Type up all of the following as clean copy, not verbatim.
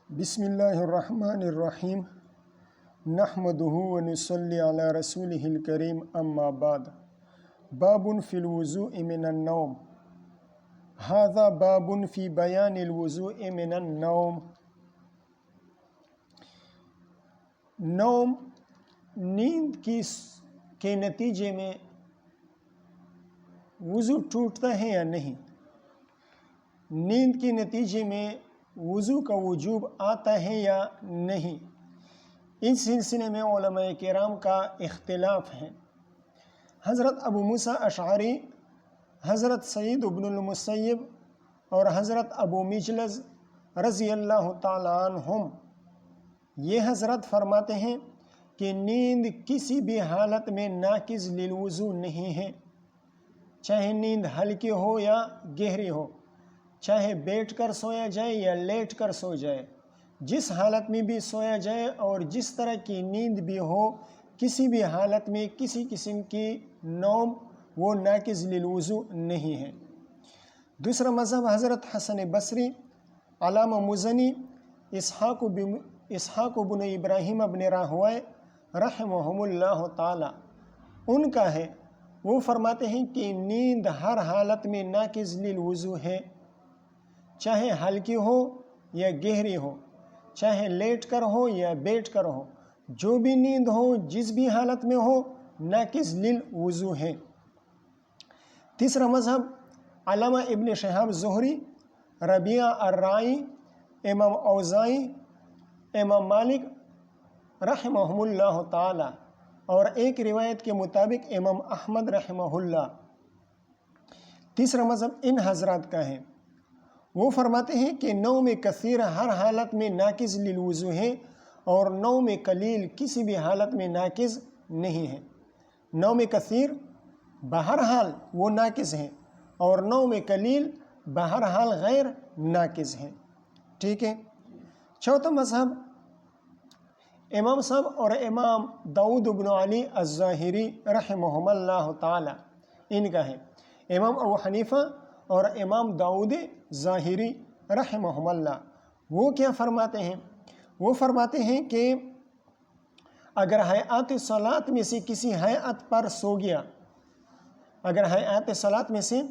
بسم اللہ الرحمن الرحیم نحمدہ ونصلی علی رسولہ الکریم اما بعد باب فی الوضوء من النوم ھذا باب فی بیان الوضوء من النوم۔ نوم نیند کے نتیجے میں وضو ٹوٹتا ہے یا نہیں؟ نیند کے نتیجے میں وضو کا وجوب آتا ہے یا نہیں، اس سلسلے میں علماء کرام کا اختلاف ہے۔ حضرت ابو موسیٰ اشعری، حضرت سعید بن المسیب اور حضرت ابو مجلس رضی اللہ تعالی عنہم یہ حضرت فرماتے ہیں کہ نیند کسی بھی حالت میں ناقض للوضو نہیں ہے، چاہے نیند ہلکی ہو یا گہری ہو، چاہے بیٹھ کر سویا جائے یا لیٹ کر سو جائے، جس حالت میں بھی سویا جائے اور جس طرح کی نیند بھی ہو، کسی بھی حالت میں کسی قسم کی نوم وہ ناقض للوضو نہیں ہے۔ دوسرا مذہب حضرت حسن بصری، علامہ مزنی، اسحاق بن ابراہیم بن راہوئے رحمہم اللہ تعالی ان کا ہے۔ وہ فرماتے ہیں کہ نیند ہر حالت میں ناقض للوضو ہے، چاہے ہلکی ہو یا گہری ہو، چاہے لیٹ کر ہو یا بیٹھ کر ہو، جو بھی نیند ہو جس بھی حالت میں ہو ناقض للوضو ہے۔ تیسرا مذہب علامہ ابن شہاب زہری، ربیعہ الرائی، امام اوزاعی، امام مالک رحمہم اللہ تعالی اور ایک روایت کے مطابق امام احمد رحمہ اللہ۔ تیسرا مذہب ان حضرات کا ہے۔ وہ فرماتے ہیں کہ نوم کثیر ہر حالت میں ناقض للوضو ہے اور نوم قلیل کسی بھی حالت میں ناقض نہیں ہے۔ نوم کثیر بہرحال وہ ناقض ہے اور نوم قلیل بہرحال غیر ناقض ہے۔ ٹھیک ہے۔ چوتھا مذہب امام صاحب اور امام داؤد بن علی الظاہری رحمہم اللہ تعالی ان کا ہے۔ امام ابو حنیفہ اور امام داؤد ظاہری رحمہم اللہ وہ کیا فرماتے ہیں؟ وہ فرماتے ہیں کہ اگر ہیئات صلاۃ میں سے کسی ہیئت پر سو گیا، اگر ہیئات صلاۃ میں سے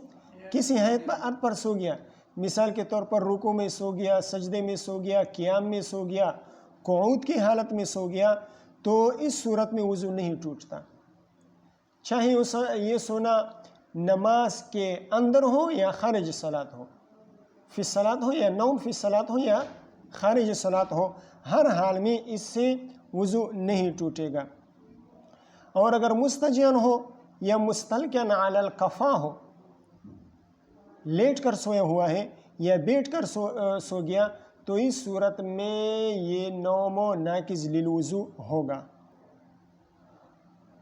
کسی ہیئت پر سو گیا، مثال کے طور پر رکوع میں سو گیا، سجدے میں سو گیا، قیام میں سو گیا، قعود کی حالت میں سو گیا، تو اس صورت میں وضو نہیں ٹوٹتا، چاہے یہ سونا نماز کے اندر ہو یا خارج صلاۃ ہو، فی صلاۃ ہو یا نوم فی صلاۃ ہو یا خارج صلاۃ ہو، ہر حال میں اس سے وضو نہیں ٹوٹے گا۔ اور اگر مستجین ہو یا مستلقین علی القفا ہو، لیٹ کر سویا ہوا ہے یا بیٹھ کر سو گیا، تو اس صورت میں یہ نوم ناقض للوضو ہوگا۔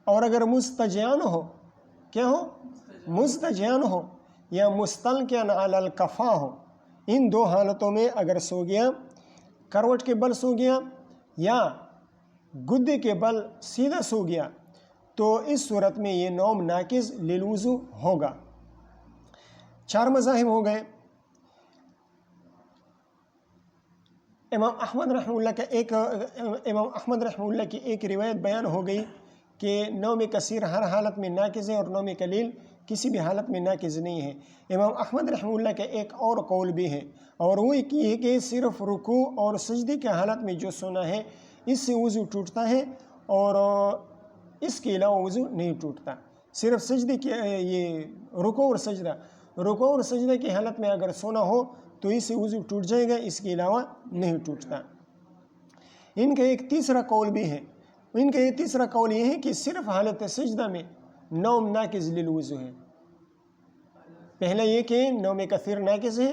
اور اگر مستجین ہو، کیا ہو؟ مستجین ہو یا مستلقین علی القفا ہو، ان دو حالتوں میں اگر سو گیا، کروٹ کے بل سو گیا یا گدے کے بل سیدھا سو گیا، تو اس صورت میں یہ نوم ناقض للوضو ہوگا۔ 4 مذاہب ہو گئے۔ امام احمد رحمہ اللہ کی ایک روایت بیان ہو گئی کہ نوم کثیر ہر حالت میں ناقض ہے اور نوم قلیل کسی بھی حالت میں ناقض نہیں ہے۔ امام احمد رحمہ اللہ کا ایک اور قول بھی ہے، اور وہ یہ کہ صرف رکوع اور سجدے کی حالت میں جو سونا ہے اس سے وضو ٹوٹتا ہے، اور اس کے علاوہ وضو نہیں ٹوٹتا۔ صرف سجدے کی رکوع اور سجدے کی حالت میں اگر سونا ہو تو اس سے وضو ٹوٹ جائے گا، اس کے علاوہ نہیں ٹوٹتا۔ ان کا ایک تیسرا قول بھی ہے، ان کا یہ تیسرا قول یہ ہے کہ صرف حالت سجدہ میں نوم ناقض للوضو ہے۔ پہلا یہ کہ نوم کثیر ناقض ہے،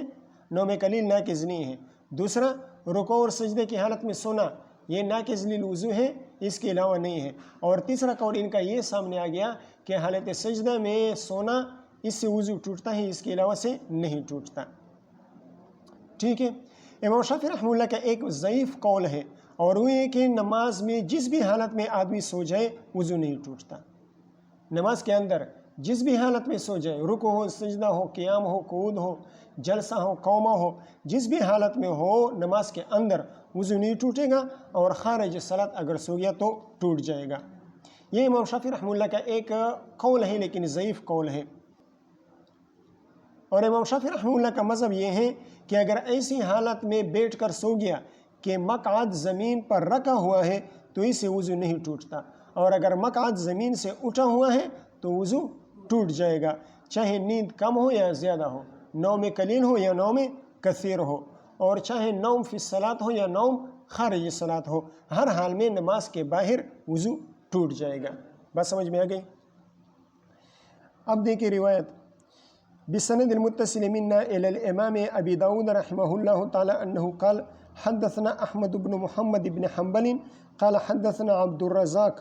نوم قلیل ناقض نہیں ہے۔ دوسرا رکوع اور سجدے کی حالت میں سونا یہ ناقض للوضو ہے، اس کے علاوہ نہیں ہے۔ اور تیسرا قول ان کا یہ سامنے آ گیا کہ حالت سجدہ میں سونا اس سے وضو ٹوٹتا ہے، اس کے علاوہ سے نہیں ٹوٹتا۔ ٹھیک ہے۔ امام شافعی رحمہ اللہ کا ایک ضعیف قول ہے، اور وہ یہ کہ نماز میں جس بھی حالت میں آدمی سو جائے وضو نہیں ٹوٹتا۔ نماز کے اندر جس بھی حالت میں سو جائے، رکو ہو، سجدہ ہو، قیام ہو، قعود ہو، جلسہ ہو، قومہ ہو، جس بھی حالت میں ہو نماز کے اندر وضو نہیں ٹوٹے گا، اور خارج صلاۃ اگر سو گیا تو ٹوٹ جائے گا۔ یہ امام شافعی رحمہ اللہ کا ایک قول ہے، لیکن ضعیف قول ہے۔ اور امام شافعی رحمہ اللہ کا مذہب یہ ہے کہ اگر ایسی حالت میں بیٹھ کر سو گیا کہ مقعد زمین پر رکھا ہوا ہے تو اس سے وضو نہیں ٹوٹتا، اور اگر مقعد زمین سے اٹھا ہوا ہے تو وضو ٹوٹ جائے گا، چاہے نیند کم ہو یا زیادہ ہو، نوم قلیل ہو یا نوم کثیر ہو، اور چاہے نوم فی الصلاۃ ہو یا نوم خارج الصلاۃ ہو، ہر حال میں نماز کے باہر وضو ٹوٹ جائے گا۔ بس سمجھ میں آ گئی؟ اب دیکھیں روایت بسند المتصل منا الى الامام ابی داود رحمہ اللہ تعالی انہ قال حدثنا احمد بن محمد بن حنبل قال حدثنا عبد الرزاق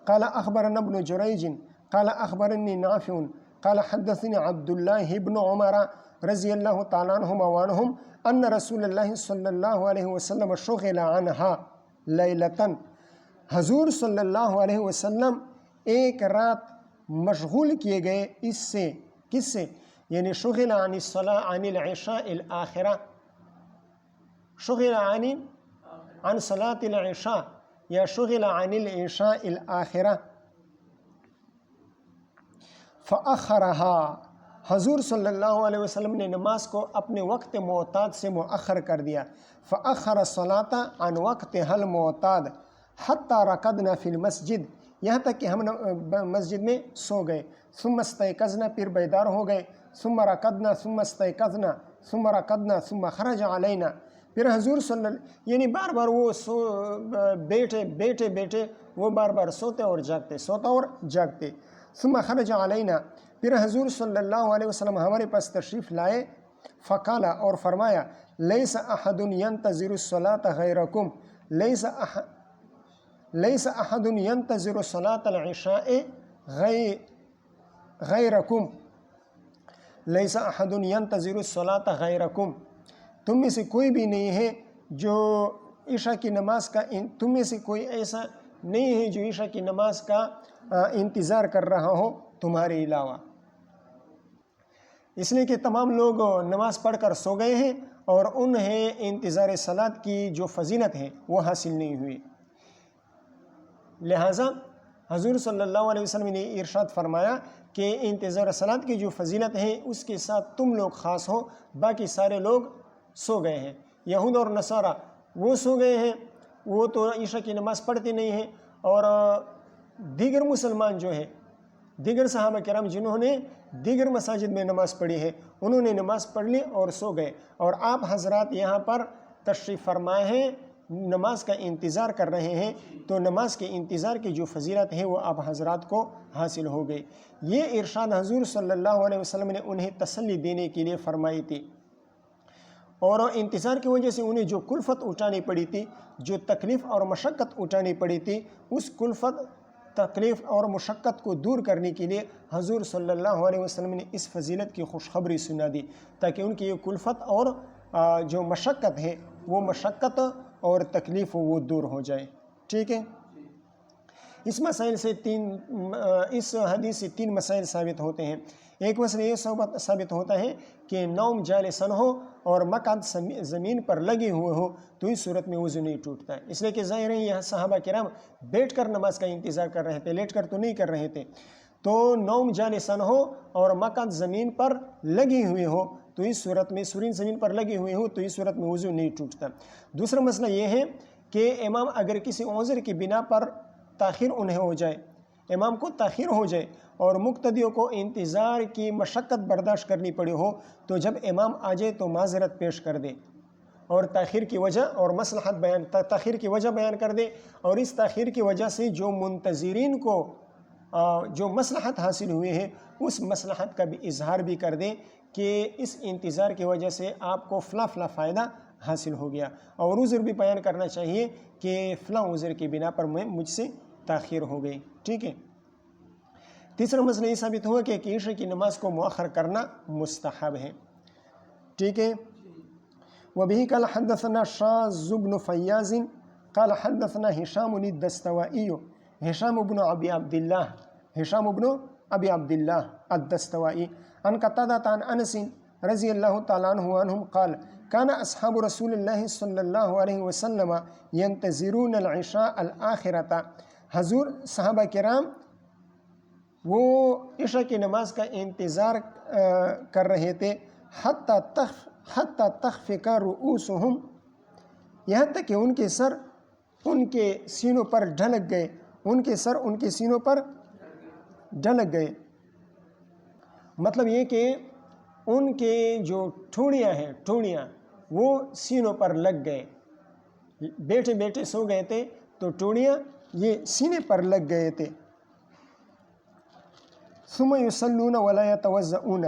قال اخبرنا ابن جریج قال اخبرني نافع قال حدثني عبد الله بن عمر رضی اللہ تعالی عنہما وعنہم ان رسول اللہ صلی اللہ علیہ وسلم شغل عنها لیلتا، حضور صلی اللہ علیہ وسلم ایک رات مشغول کیے گئے اس سے، کس سے؟ یعنی شغل عن الصلاة عن العشاء الآخرہ، شغل عن صلاة العشاء یا شغل عن العشاء الآخرہ فأخرها، حضور صلی اللہ علیہ وسلم نے نماز کو اپنے وقت معتاد سے مؤخر کر دیا، فأخر الصلاة عن وقتها المعتاد حتی رقدنا فی المسجد، یہاں تک کہ ہم مسجد میں سو گئے، ثم استيقظنا، پھر بیدار ہو گئے، ثم رقدنا ثم استيقظنا ثم رقدنا ثم خرج علینا، پھر حضور صلی اللہ یعنی بار بار وہ بیٹھے وہ بار بار سوتے اور جاگتے، سوتا اور جاگتے، ثم خرج علینا، پھر حضور صلی اللہ علیہ وسلم ہمارے پاس تشریف لائے، فقال، اور فرمایا، لیس احد ینتظر الصلاة غیرکم، لیس احد ینتظر صلاة العشاء غیرکم، لیس احد ینتظر الصلاة غیرکم، تم میں سے کوئی بھی نہیں ہے جو عشاء کی نماز کا، تم میں سے کوئی ایسا نہیں ہے جو عشاء کی نماز کا انتظار کر رہا ہو تمہارے علاوہ، اس لیے کہ تمام لوگ نماز پڑھ کر سو گئے ہیں اور انہیں انتظار صلاۃ کی جو فضیلت ہے وہ حاصل نہیں ہوئی، لہٰذا حضور صلی اللہ علیہ وسلم نے ارشاد فرمایا کہ انتظار صلاۃ کی جو فضیلت ہے اس کے ساتھ تم لوگ خاص ہو، باقی سارے لوگ سو گئے ہیں، یہود اور نصارہ وہ سو گئے ہیں، وہ تو عشاء کی نماز پڑھتے نہیں ہیں، اور دیگر مسلمان جو ہے، دیگر صحابہ کرام جنہوں نے دیگر مساجد میں نماز پڑھی ہے، انہوں نے نماز پڑھ لی اور سو گئے، اور آپ حضرات یہاں پر تشریف فرمائے ہیں، نماز کا انتظار کر رہے ہیں، تو نماز کے انتظار کی جو فضیلت ہے وہ آپ حضرات کو حاصل ہو گئی۔ یہ ارشاد حضور صلی اللہ علیہ وسلم نے انہیں تسلی دینے کے لیے فرمائی تھی، اور انتظار کی وجہ سے انہیں جو کلفت اٹھانی پڑی تھی، جو تکلیف اور مشقت اٹھانی پڑی تھی، اس کلفت، تکلیف اور مشقت کو دور کرنے کے لیے حضور صلی اللہ علیہ وسلم نے اس فضیلت کی خوشخبری سنا دی، تاکہ ان کی یہ کلفت اور جو مشقت ہے وہ مشقت اور تکلیف وہ دور ہو جائے۔ ٹھیک ہے، اس مسائل سے اس حدیث سے تین مسائل ثابت ہوتے ہیں۔ ایک مسئلہ یہ ثابت ہوتا ہے کہ نوم جالسن ہو اور مقعد زمین پر لگے ہوئے ہو تو اس صورت میں وضو نہیں ٹوٹتا ہے، اس لیے کہ ظاہر ہے یہ صحابہ کرام بیٹھ کر نماز کا انتظار کر رہے تھے، لیٹ کر تو نہیں کر رہے تھے، تو نوم جالسن ہو اور مقعد زمین پر لگی ہوئی ہو تو اس صورت میں، سرین زمین پر لگی ہوئی ہو تو اس صورت میں وضو نہیں ٹوٹتا۔ دوسرا مسئلہ یہ ہے کہ امام اگر کسی عذر کی بنا پر تاخیر انہیں ہو جائے، امام کو تاخیر ہو جائے اور مقتدیوں کو انتظار کی مشقت برداشت کرنی پڑی ہو، تو جب امام آ جائے تو معذرت پیش کر دے اور تاخیر کی وجہ اور مصلحت تاخیر کی وجہ بیان کر دے، اور اس تاخیر کی وجہ سے جو منتظرین کو جو مصلحت حاصل ہوئی ہے اس مصلحت کا بھی اظہار بھی کر دے کہ اس انتظار کی وجہ سے آپ کو فلاں فلاں فائدہ حاصل ہو گیا، اور عذر بھی بیان کرنا چاہیے کہ فلاں عذر کی بنا پر مجھ سے تاخیر ہو گئی۔ ٹھیک ہے، تیسرا مسئلہ یہ ثابت ہوا کہ عشاء کی نماز کو مؤخر کرنا مستحب ہے۔ ٹھیک ہے، وبه قال حدثنا شاذ بن فیاض قال حدثنا هشام الدستوائي، هشام بن ابی عبد اللہ، هشام بن أبي عبد الله الدستوائي عن قتادة عن أنس رضي الله تعالى عنه عنهم قال كان أصحاب رسول الله صلى الله عليه وسلم ينتظرون العشاء الآخرة. حضور صحابہ کرام وہ عشاء کی نماز کا انتظار کر رہے تھے حتی تخفق رؤوسهم، یہاں تک کہ ان کے سر ان کے سینوں پر ڈھلک گئے، ان کے سر ان کے سینوں پر ڈھلک گئے. مطلب یہ کہ ان کے جو ٹھوڑیاں ہیں، ٹھوڑیاں وہ سینوں پر لگ گئے، بیٹھے بیٹھے سو گئے تھے تو ٹھوڑیاں یہ سینے پر لگ گئے تھے. ثم يصلون ولا يتوضؤون.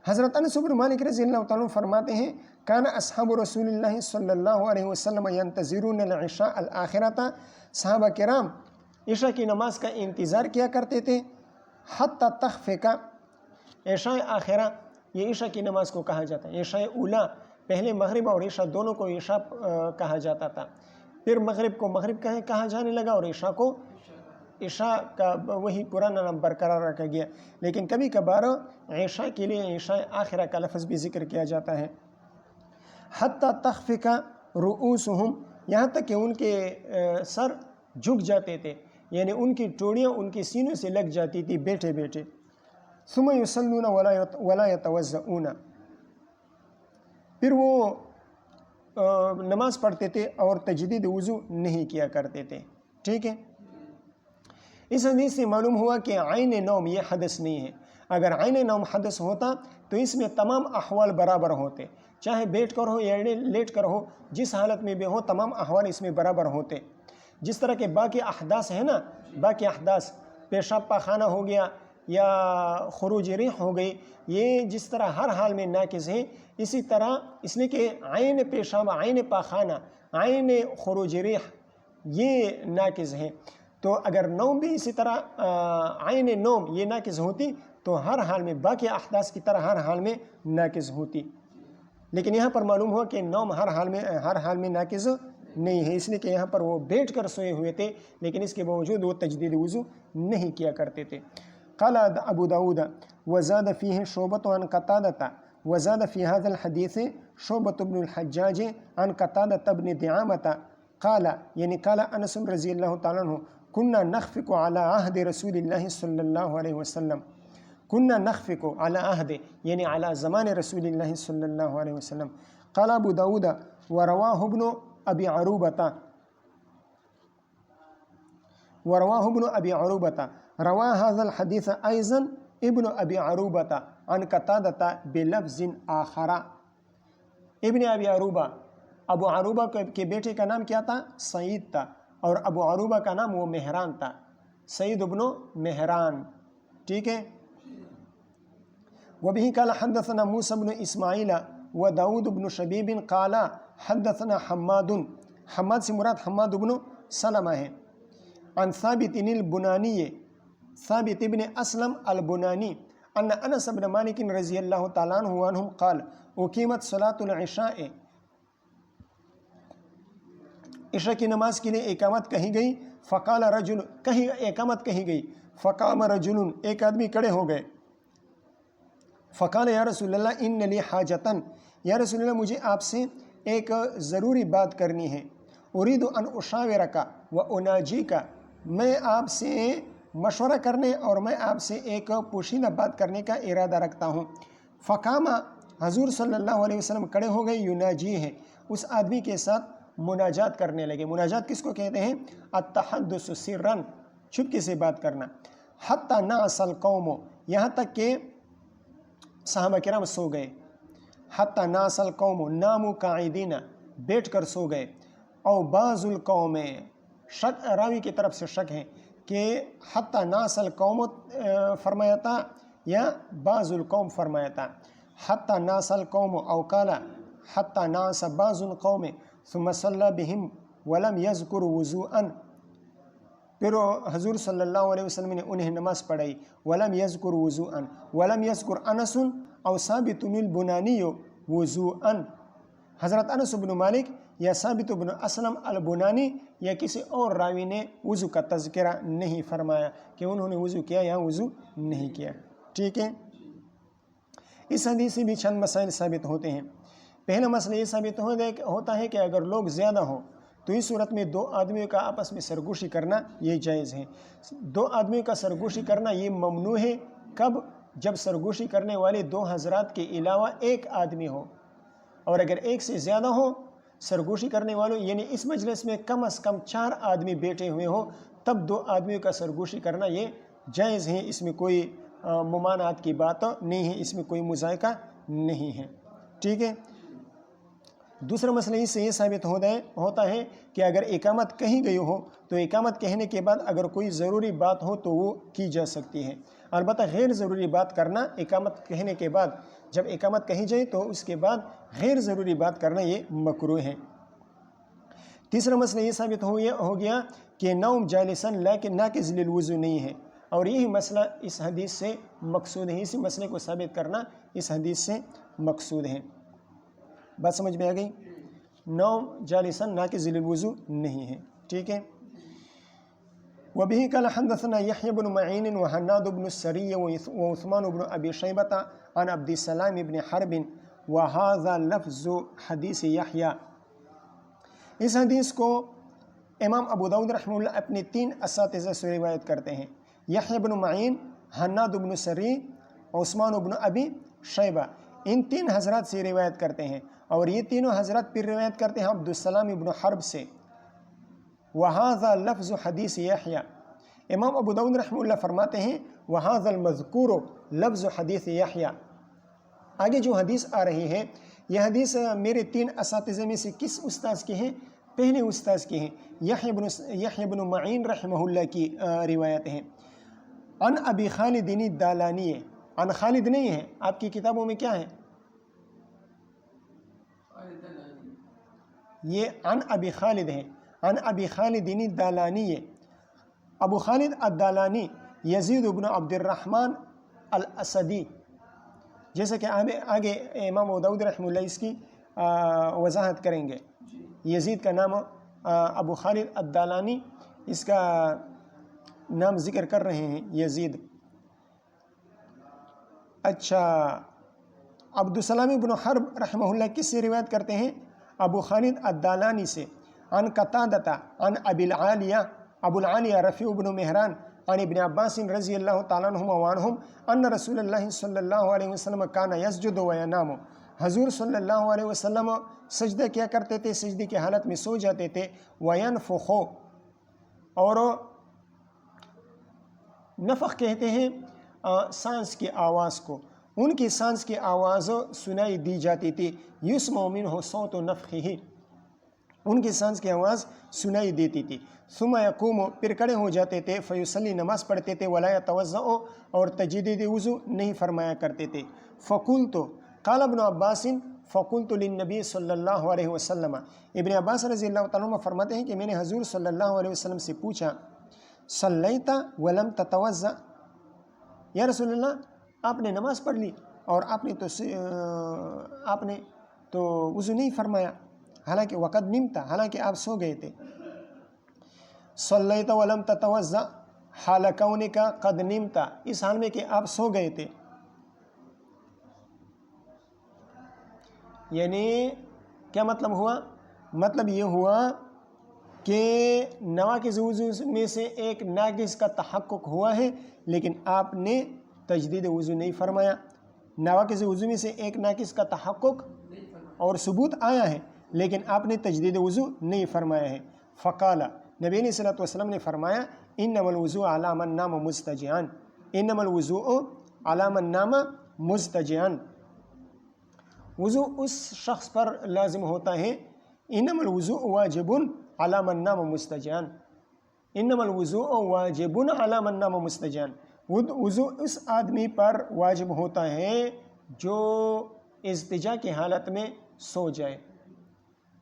حضرت انس بن مالک رضی اللہ تعالیٰ فرماتے ہیں کان اصحاب رسول اللہ صلی اللہ علیہ وسلم ينتظرون العشاء الآخرۃ، صحابہ کرام عشاء کی نماز کا انتظار کیا کرتے تھے حتی تخفق. عشاء آخرہ یہ عشاء کی نماز کو کہا جاتا ہے. عشاء اولا پہلے مغرب اور عشاء دونوں کو عشاء کہا جاتا تھا، پھر مغرب کو مغرب کہا جانے لگا اور عشاء کو عشاء کا وہی پرانا نام برقرار رکھا گیا. لیکن کبھی کبھار عشاء کے لیے عشاء آخرہ کا لفظ بھی ذکر کیا جاتا ہے. حتی تخفق رؤوسهم، یہاں تک کہ ان کے سر جھک جاتے تھے، یعنی ان کی ٹوڑیاں ان کے سینوں سے لگ جاتی تھی بیٹھے بیٹھے. ثم يصلون ولا يتوضؤون، پھر وہ نماز پڑھتے تھے اور تجدید وضو نہیں کیا کرتے تھے. ٹھیک ہے، اس حدیث سے معلوم ہوا کہ عین نوم یہ حدث نہیں ہے. اگر عین نوم حدث ہوتا تو اس میں تمام احوال برابر ہوتے، چاہے بیٹھ کر ہو یا لیٹ کر ہو، جس حالت میں بھی ہو تمام احوال اس میں برابر ہوتے. جس طرح کے باقی احداث ہیں نا، باقی احداث پیشاب پاخانہ ہو گیا یا خروج ریح ہو گئی، یہ جس طرح ہر حال میں ناقص ہیں، اسی طرح اس لیے کہ عین پیشاب، عین پاخانہ، عین خروج ریح یہ ناقص ہیں. تو اگر نوم بھی اسی طرح عین نوم یہ ناقص ہوتی تو ہر حال میں باقی احداث کی طرح ہر حال میں ناقص ہوتی. لیکن یہاں پر معلوم ہوا کہ نوم ہر حال میں ناقص نہیں ہے، اس لیے کہ یہاں پر وہ بیٹھ کر سوئے ہوئے تھے لیکن اس کے باوجود وہ تجدید وضو نہیں کیا کرتے تھے. قال ابو داود وزاد فيه شعبة عن قتادة وزاد في هذا الحديث شعبة بن الحجاج عن قتادة بن دعامة قال، یعنی قال انس رضی اللہ تعالیٰ عنہ كنا نخفق على عهد رسول الله صلی اللہ علیہ وسلم. كنا نخفق على عهد یعنی على زمان رسول اللہ صلی اللہ علیہ وسلم. قال ابو داود ورواه ابن ابی عروبة روا هذا الحديث ايضا ابن ابی عروبة عن قتادة بلفظ آخر. ابن ابی عروبہ، ابو عروبہ کے بیٹے کا نام کیا تھا؟ سعید تھا، اور ابو عروبہ کا نام وہ مہران تھا، سعید ابن مہران. ٹھیک ہے. وبه قال حدثنا موسى بن اسماعیل وداود بن شبیب قال حدثنا حماد سے مراد حماد بن سلمہ ہے. عن ثابت البنانی، ثابت ابن اسلم البنانی ان انس بن مالک رضی اللہ تعالیٰ عنہ قال اقیمت صلاۃ العشاء، عشاء کی نماز کے لیے اقامت کہی گئی. فقال رجل، کہیں اقامت کہی گئی، فقام رجل، ایک آدمی کھڑے ہو گئے. فقال یا رسول اللہ ان لی حاجتن، یا رسول اللہ مجھے آپ سے ایک ضروری بات کرنی ہے. ارید ان اشاورک و اناجیک، میں آپ سے مشورہ کرنے اور میں آپ سے ایک پوشیدہ بات کرنے کا ارادہ رکھتا ہوں. فقام، حضور صلی اللہ علیہ وسلم کھڑے ہو گئے، یناجی ہے، اس آدمی کے ساتھ مناجات کرنے لگے. مناجات کس کو کہتے ہیں؟ التحدث سرا، چھپکے سے بات کرنا. حتی نعس القوم، یہاں تک کہ صحابہ کرام سو گئے. حتی نعس القوم، ناموا قاعدین، بیٹھ کر سو گئے. او بعض القوم، شک راوی کی طرف سے شک ہے کہ حتی نعس القوم فرمایا تھا یا بعض القوم فرمایا تھا. حتی نعس القوم او قال حتی نعس بعض القوم ثم صلی بهم ولم یذکر وضوءا، پھر حضور صلی اللہ علیہ وسلم نے انہیں نماز پڑھائی. ولم یذکر وضوءا ولم یذکر انس او ثابت البنانی وضوءا، حضرت انس بن مالک یا ثابت بن اسلم البنانی یا کسی اور راوی نے وضو کا تذکرہ نہیں فرمایا کہ انہوں نے وضو کیا یا وضو نہیں کیا. ٹھیک ہے. اس حدیث سے بھی چند مسائل ثابت ہوتے ہیں. پہلا مسئلہ یہ ثابت ہوتا ہے کہ اگر لوگ زیادہ ہوں تو اس صورت میں دو آدمیوں کا آپس میں سرگوشی کرنا یہ جائز ہے. دو آدمیوں کا سرگوشی کرنا یہ ممنوع ہے. کب؟ جب سرگوشی کرنے والے دو حضرات کے علاوہ ایک آدمی ہو. اور اگر ایک سے زیادہ ہو سرگوشی کرنے والوں، یعنی اس مجلس میں کم از کم 4 آدمی بیٹھے ہوئے ہوں، تب 2 آدمیوں کا سرگوشی کرنا یہ جائز ہے. اس میں کوئی ممانعت کی بات نہیں ہے، اس میں کوئی مذائقہ نہیں ہے. ٹھیک ہے. دوسرا مسئلہ اس سے یہ ثابت ہوتا ہے کہ اگر اقامت کہی گئی ہو تو اقامت کہنے کے بعد اگر کوئی ضروری بات ہو تو وہ کی جا سکتی ہے. البتہ غیر ضروری بات کرنا اقامت کہنے کے بعد، جب اقامت کہی جائے تو اس کے بعد غیر ضروری بات کرنا یہ مکروہ ہے. تیسرا مسئلہ یہ ثابت ہو گیا کہ نوم جالسن لیکن ناقض للوضو نہیں ہے، اور یہی مسئلہ اس حدیث سے مقصود ہے. اسی مسئلے کو ثابت کرنا اس حدیث سے مقصود ہے. بات سمجھ میں آ گئی؟ نوم جالسن ناقض للوضو نہیں ہے. ٹھیک ہے. وبه قال حدثنا يحيى بن معين وحناد بن السري وعثمان بن ابي شيبة عن عبد السلام بن حرب وهذا لفظ حدیث یحییٰ. اس حدیث کو امام ابو داؤد رحمہ اللہ اپنے 3 اساتذہ سے روایت کرتے ہیں. یحییٰ بن معین، حناد بن سری، عثمان بن ابی شیبہ، ان 3 حضرات سے روایت کرتے ہیں، اور یہ تینوں حضرات پھر روایت کرتے ہیں عبد السلام بن حرب سے. وَهَذَا لَفْظُ حدیث یحییٰ. امام ابو داؤد رحمہ اللہ فرماتے ہیں وَهَذَا الْمَذْكُورُ لفظ حدیث یحییٰ. آگے جو حدیث آ رہی ہے یہ حدیث میرے 3 اساتذہ میں سے کس استاذ کی ہیں؟ پہلے استاذ کی ہیں، یحییٰ بن معین رحمہ اللہ کی روایت ہیں. عن ابی خالد الدالانی. عن خالد نہیں ہے، آپ کی کتابوں میں کیا ہے؟ یہ عن ابی خالد ہے. عن ابی خالد الدالانی. ابو خالد الدالانی یزید بن عبد الرحمن الاسدی. جیسا کہ آگے امام ابو داؤد رحمہ اللہ اس کی وضاحت کریں گے. یزید کا نام ابو خالد الدالانی، اس کا نام ذکر کر رہے ہیں یزید. اچھا، عبدالسلام بن حرب رحمہ اللہ کس سے روایت کرتے ہیں؟ ابو خالد الدالانی سے. عن قتادہ عن ابو العالیہ رفیع بن مہران عن ابن عباس رضی اللہ تعالیٰ عنہما وعنہم ان رسول اللہ صلی اللہ علیہ وسلم کان یسجد و ینام. حضور صلی اللہ علیہ وسلم سجدہ کیا کرتے تھے، سجدے کی حالت میں سو جاتے تھے. وینفخ، اور نفخ کہتے ہیں سانس کی آواز کو، ان کی سانس کی آواز سنائی دی جاتی تھی. یسمع منہ صوت نفخہ، ان کی سانس کی آواز سنائی دیتی تھی. ثم یقوم، پھر کھڑے ہو جاتے تھے. فیصلی، نماز پڑھتے تھے. ولا یتوضأ، اور تجدید وضو نہیں فرمایا کرتے تھے. فقلت، قال ابن عباس فقلت للنبی صلی اللہ علیہ وسلم. ابن عباس رضی اللہ تعالیٰ عنہ فرماتے ہیں کہ میں نے حضور صلی اللہ علیہ وسلم سے پوچھا صلیت ولم تتوضأ، یا رسول اللہ آپ نے نماز پڑھ لی اور آپ نے تو وضو نہیں فرمایا، حالانکہ وقت نمتا، حالانکہ آپ سو گئے تھے. صلیت ولم تتوضأ حال کونک قد نمتا، اس حال میں کہ آپ سو گئے تھے. یعنی کیا مطلب ہوا؟ مطلب یہ ہوا کہ نواقض وضو میں سے ایک ناقص کا تحقق ہوا ہے، لیکن آپ نے تجدید وضو نہیں فرمایا. نواقض وضو میں سے ایک ناقص کا تحقق اور ثبوت آیا ہے، لیکن آپ نے تجدید وضو نہیں فرمایا ہے. فقال، نبی علیہ الصلوۃ والسلام نے فرمایا انما الوضوء علی من نام مضطجعا. انما الوضوء علی من نام مضطجعا، وضو اس شخص پر لازم ہوتا ہے. انما الوضوء واجب علی من نام مضطجعا. انما الوضوء واجب علی من نام مضطجعا، وضو اس آدمی پر واجب ہوتا ہے جو اضطجاع کی حالت میں سو جائے،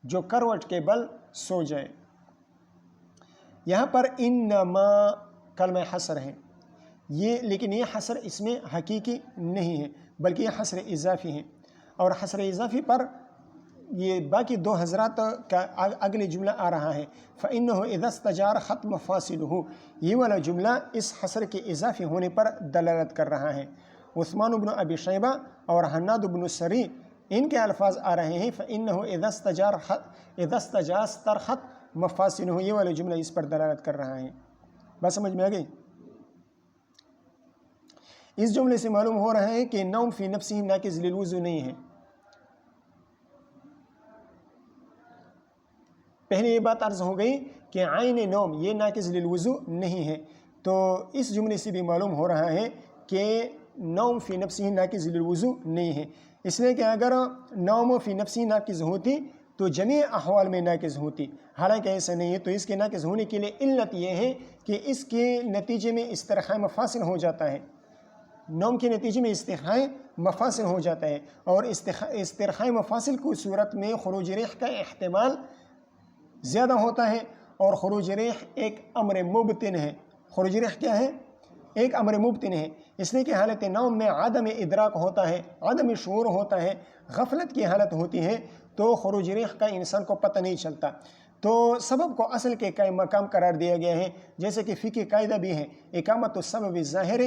جو کروٹ کے بل سو جائے. یہاں پر انما کلمہ حصر ہے یہ، لیکن یہ حصر اس میں حقیقی نہیں ہے بلکہ یہ حصر اضافی ہے، اور حصر اضافی پر یہ باقی دو حضرات کا اگلی جملہ آ رہا ہے فَإِنَّهُ إِذَا اسْتَجَارَ ختم مفاصلہ، یہ والا جملہ اس حصر کے اضافی ہونے پر دلالت کر رہا ہے۔ عثمان بن ابی شیبہ اور حناد بن السری ان کے الفاظ آ رہے ہیں فَإِنَّهُ إِذَا اسْتَرْخَتْ مفاصلہ، یہ والا جملہ اس پر دلالت کر رہا ہے۔ بات سمجھ میں آ گئی؟ اس جملے سے معلوم ہو رہا ہے کہ نوم فی نفسہ ناقض للوضو نہیں ہے۔ پہلے یہ بات عرض ہو گئی کہ عین نوم یہ ناقض للوضو نہیں ہے، تو اس جملے سے بھی معلوم ہو رہا ہے کہ نوم فی نفسہ ناقض للوضو نہیں ہے، اس لیے کہ اگر نوم فی نفسہ ناقض ہوتی تو جميع احوال میں ناقض ہوتی، حالانکہ ایسا نہیں ہے۔ تو اس کے ناقض ہونے کے لیے علت یہ ہے کہ اس کے نتیجے میں استرخاء مفاصل ہو جاتا ہے، نوم کے نتیجے میں استرخاء مفاصل ہو جاتا ہے، اور استرخاء مفاصل کی صورت میں خروج ریح کا احتمال زیادہ ہوتا ہے، اور خروج ریح ایک امر مبطن ہے۔ خروج ریح کیا ہے؟ ایک امر مبطن ہے، اس لیے کہ حالت نوم میں عدم ادراک ہوتا ہے، عدم شعور ہوتا ہے، غفلت کی حالت ہوتی ہے، تو خروج ریح کا انسان کو پتہ نہیں چلتا۔ تو سبب کو اصل کے قائم مقام قرار دیا گیا ہے، جیسے کہ فقہ قاعدہ بھی ہے اقامت السبب الظاہر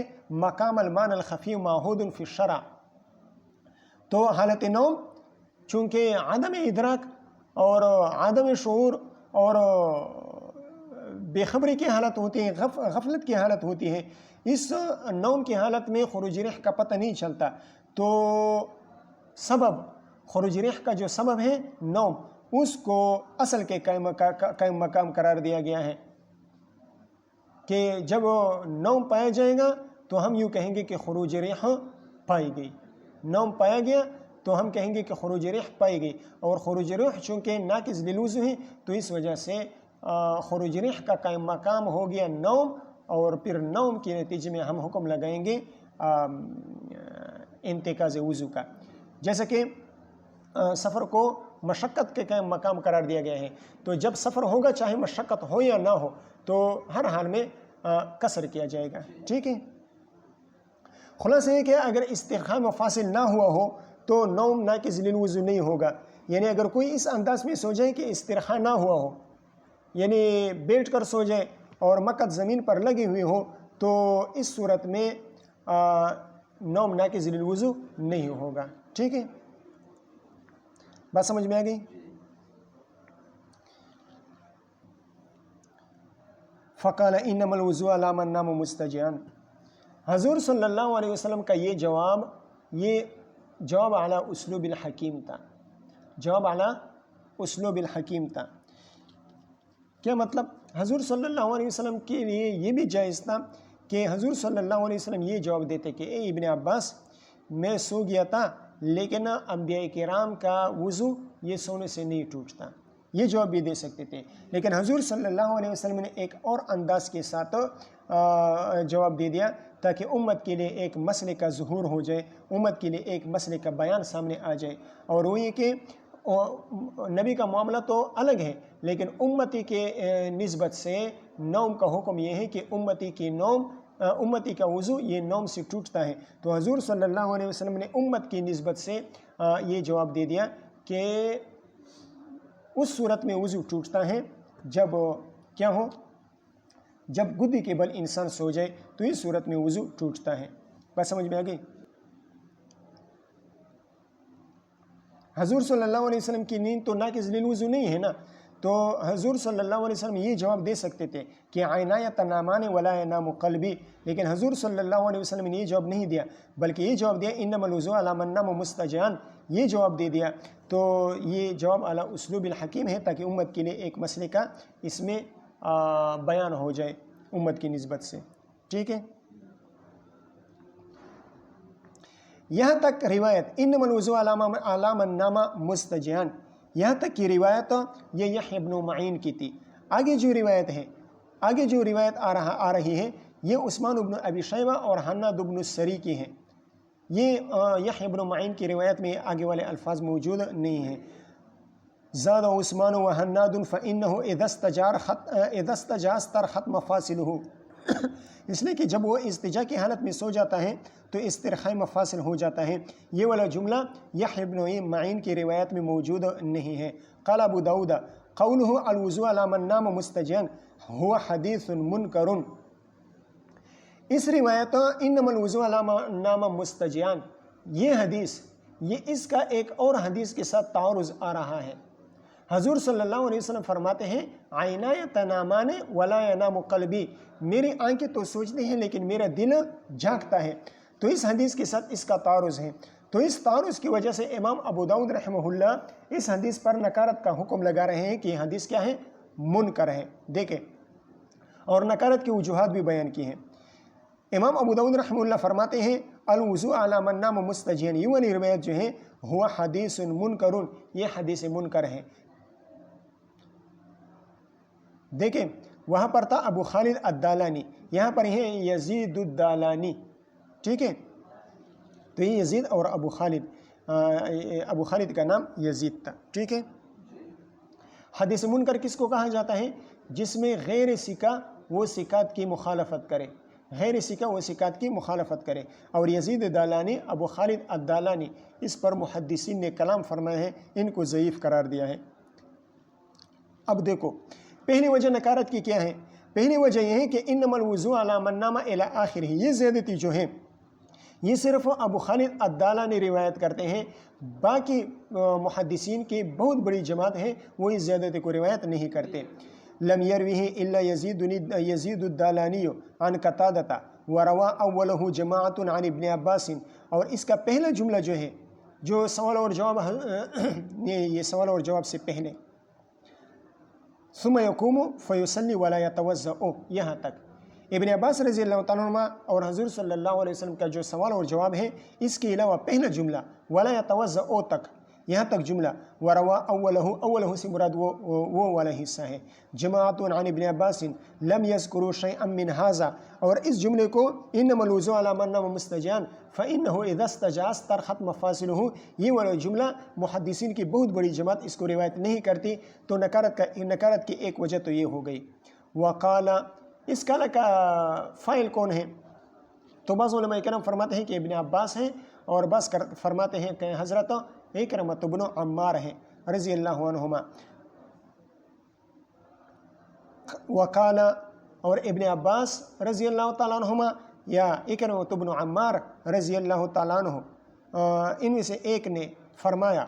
مقام المعنی الخفی معہود فی الشرع۔ تو حالت نوم چونکہ عدم ادراک اور عدم شعور اور بے خبری کی حالت ہوتی ہے، غفلت کی حالت ہوتی ہے، اس نوم کی حالت میں خروج ریح کا پتہ نہیں چلتا، تو سبب خروج ریح کا جو سبب ہے نوم، اس کو اصل کے قائم مقام قرار دیا گیا ہے کہ جب نوم پایا جائے گا تو ہم یوں کہیں گے کہ خروج ریح پائی گئی، نوم پایا گیا تو ہم کہیں گے کہ خروج ریح پائی گئی، اور خروج ریح چونکہ ناقض للوضو ہے تو اس وجہ سے خروج ریح کا قائم مقام ہو گیا نوم، اور پھر نوم کے نتیجے میں ہم حکم لگائیں گے انتقاض وضو کا۔ جیسا کہ سفر کو مشقت کے قائم مقام قرار دیا گیا ہے، تو جب سفر ہوگا چاہے مشقت ہو یا نہ ہو تو ہر حال میں قصر کیا جائے گا، ٹھیک ہے۔ خلاصہ یہ کہ اگر استرخاء مفاصل نہ ہوا ہو تو نوم ناقض للوضو نہیں ہوگا، یعنی اگر کوئی اس انداز میں سو جائے کہ استرخاء نہ ہوا ہو، یعنی بیٹھ کر سو جائے اور مقعد زمین پر لگی ہوئی ہو، تو اس صورت میں نوم ناقض للوضو نہیں ہوگا، ٹھیک ہے۔ بات سمجھ میں آ گئی؟ فقال انما الوضوء على من نام مستجعا، حضور صلی اللہ علیہ وسلم کا یہ جواب اعلیٰ اسلوب الحکیم تھا، جواب اعلیٰ اسلوب الحکیم تھا۔ کیا مطلب؟ حضور صلی اللہ علیہ وسلم کے لیے یہ بھی جائز تھا کہ حضور صلی اللہ علیہ وسلم یہ جواب دیتے کہ اے ابن عباس، میں سو گیا تھا لیکن انبیاء کرام کا وضو یہ سونے سے نہیں ٹوٹتا، یہ جواب بھی دے سکتے تھے، لیکن حضور صلی اللہ علیہ وسلم نے ایک اور انداز کے ساتھ جواب دے دیا تاکہ امت کے لیے ایک مسئلے کا ظہور ہو جائے، امت کے لیے ایک مسئلے کا بیان سامنے آ جائے، اور وہ یہ کہ نبی کا معاملہ تو الگ ہے، لیکن امتی کے نسبت سے نوم کا حکم یہ ہے کہ امتی کا وضو یہ نوم سے ٹوٹتا ہے، تو حضور صلی اللہ علیہ وسلم نے امت کی نسبت سے یہ جواب دے دیا کہ اس صورت میں وضو ٹوٹتا ہے جب کیا ہو، جب گدی کے بل انسان سو جائے تو اس صورت میں وضو ٹوٹتا ہے۔ بات سمجھ میں آ گئی؟ حضور صلی اللہ علیہ وسلم کی نیند تو ناقض للوضو نہیں ہے نا، تو حضور صلی اللہ علیہ وسلم یہ جواب دے سکتے تھے کہ عینایا تنامان ولا ینام قلبی، لیکن حضور صلی اللہ علیہ وسلم نے یہ جواب نہیں دیا، بلکہ یہ جواب دیا انما الوضوء علی من نام مستجعا، یہ جواب دے دیا۔ تو یہ جواب اعلیٰ اسلوب الحکیم ہے تاکہ امت کے لیے ایک مسئلے کا اس میں بیان ہو جائے امت کی نسبت سے، ٹھیک ہے۔ یہاں تک روایت انما الوضوء علی من نام مستجعا، یہاں تک کی روایت یہ یحییٰ بن معین کی تھی۔ آگے جو روایت آ رہی ہے یہ عثمان بن ابی شیبہ اور حناد بن السری کی ہے، یہ یحییٰ بن معین کی روایت میں آگے والے الفاظ موجود نہیں ہیں۔ زاد عثمان و حناد فإنه اذا استجار استرخت مفاصله، اس لیے کہ جب وہ استجا کی حالت میں سو جاتا ہے تو استرخاء مفاصل ہو جاتا ہے۔ یہ والا جملہ یحییٰ بن معین کی روایت میں موجود نہیں ہے۔ قال ابو داؤد قولہ الوضوء علی من نام مستجیاً هو حدیث منکر۔ اس روایت انما الوضوء علی من نام مستجیاً، یہ حدیث اس کا ایک اور حدیث کے ساتھ تعارض آ رہا ہے۔ حضور صلی اللہ علیہ وسلم فرماتے ہیں عینای تنامان ولا ینام قلبی، میری آنکھیں تو سوچتی ہیں لیکن میرا دل جاگتا ہے۔ تو اس حدیث کے ساتھ اس کا تعارض ہے۔ تو اس تعارض کی وجہ سے امام ابو داؤد رحمہ اللہ اس حدیث پر نکارت کا حکم لگا رہے ہیں کہ یہ حدیث کیا ہے؟ منکر ہے۔ دیکھیں، اور نکارت کی وجوہات بھی بیان کی ہیں۔ امام ابو داؤد رحمہ اللہ فرماتے ہیں الوضوء علی من نام مستجیاً، یہ والی روایت جو ہے ہوا حدیث منکر، یہ حدیث منکر ہے۔ دیکھیں، وہاں پر تھا ابو خالد الدالانی، یہاں پر ہے یزید الدالانی، ٹھیک ہے؟ تو یہ یزید اور ابو خالد کا نام یزید تھا، ٹھیک ہے؟ حدیث منکر کس کو کہا جاتا ہے؟ جس میں غیر ثقہ وہ ثقات کی مخالفت کرے، غیر ثقہ وہ ثقات کی مخالفت کرے۔ اور یزید دالانی، ابو خالد الدالانی، اس پر محدثین نے کلام فرمایا ہے، ان کو ضعیف قرار دیا ہے۔ اب دیکھو، پہلی وجہ نکارت کی کیا ہے؟ پہلی وجہ یہ ہے کہ انما الوضوء علی من نام الی آخرہ، یہ زیادتی جو ہے یہ صرف ابو خالد الدالانی روایت کرتے ہیں، باقی محدثین کی بہت بڑی جماعت ہے وہ اس زیادتی کو روایت نہیں کرتے۔ لم یرویہ الا یزید الدالانی عن قتادہ وروا اولہ جماعت عن ابن عباس، اور اس کا پہلا جملہ جو ہے، جو سوال اور جواب یہ سوال اور جواب سے پہلے ثم یقوم فیصلی ولا یتوضأ، یہاں تک ابن عباس رضی اللہ تعالیٰ عنہ اور حضور صلی اللہ علیہ وسلم کا جو سوال اور جواب ہے، اس کے علاوہ پہلا جملہ ولا یتوضأ تک، یہاں تک جملہ وروا اولہ سے مراد وہ والا حصہ ہے۔ جماعت عن ابن عباس لم یذکروا شیئا من ھذا، اور اس جملے کو انما الوضوء علی من نام مستجیاً فانہ اذا استجاع استرخت مفاصلہ، یہ والا جملہ محدثین کی بہت بڑی جماعت اس کو روایت نہیں کرتی۔ تو نکارت کی ایک وجہ تو یہ ہو گئی۔ وقال، اس کالا کا فائل کون ہے؟ تو بعض علماء کرام فرماتے ہیں کہ ابن عباس ہیں، اور بعض فرماتے ہیں کہ حضرت اکرمۃ بن عمار ہیں رضی اللہ عنہما۔ وقال، اور ابن عباس رضی اللہ تعالیٰ عنہما یا اکرمۃ بن عمار رضی اللہ تعالیٰ عنہ، ان میں سے ایک نے فرمایا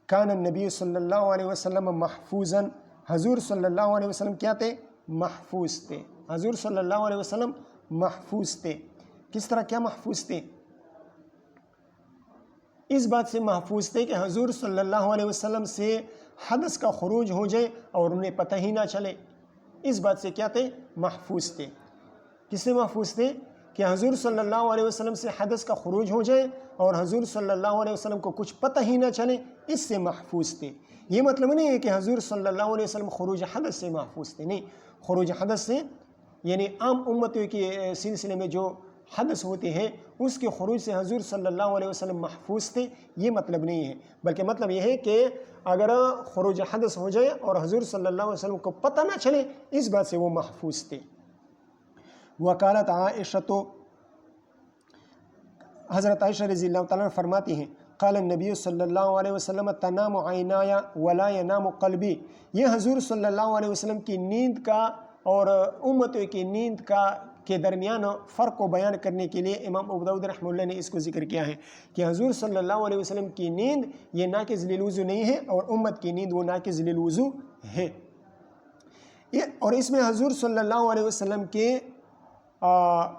کان النبی صلی اللہ علیہ وسلم محفوظاً، حضور صلی اللہ علیہ وسلم کیا تھے؟ محفوظ تھے۔ حضور صلی اللہ علیہ وسلم محفوظ تھے۔ کس طرح کیا محفوظ تھے؟ اس بات سے محفوظ تھے کہ حضور صلی اللہ علیہ وسلم سے حدث کا خروج ہو جائے اور انہیں پتہ ہی نہ چلے، اس بات سے کیا تھے؟ محفوظ تھے۔ کس سے محفوظ تھے؟ کہ حضور صلی اللہ علیہ وسلم سے حدث کا خروج ہو جائے اور حضور صلی اللہ علیہ وسلم کو کچھ پتہ ہی نہ چلے، اس سے محفوظ تھے۔ یہ مطلب نہیں ہے کہ حضور صلی اللہ علیہ وسلم خروج حدث سے محفوظ تھے، نہیں، خروج حدث سے یعنی عام امتوں کے سلسلے میں جو حدث ہوتی ہے اس کے خروج سے حضور صلی اللہ علیہ وسلم محفوظ تھے، یہ مطلب نہیں ہے، بلکہ مطلب یہ ہے کہ اگر خروج حدث ہو جائے اور حضور صلی اللہ علیہ وسلم کو پتہ نہ چلے، اس بات سے وہ محفوظ تھے۔ وقالت عائشہ، تو حضرت عائشہ رضی اللہ تعالیٰ فرماتی ہیں قال النبی صلی اللہ علیہ وسلم تنام عینای ولا ینام قلبی، یہ حضور صلی اللہ علیہ وسلم کی نیند کا اور امتوں کی نیند کے درمیان فرق کو بیان کرنے کے لیے امام ابو داؤد رحمہ اللہ نے اس کو ذکر کیا ہے کہ حضور صلی اللہ علیہ وسلم کی نیند یہ ناقض للوضو نہیں ہے، اور امت کی نیند وہ ناقض للوضو ہے۔ اور اس میں حضور صلی اللہ علیہ وسلم کے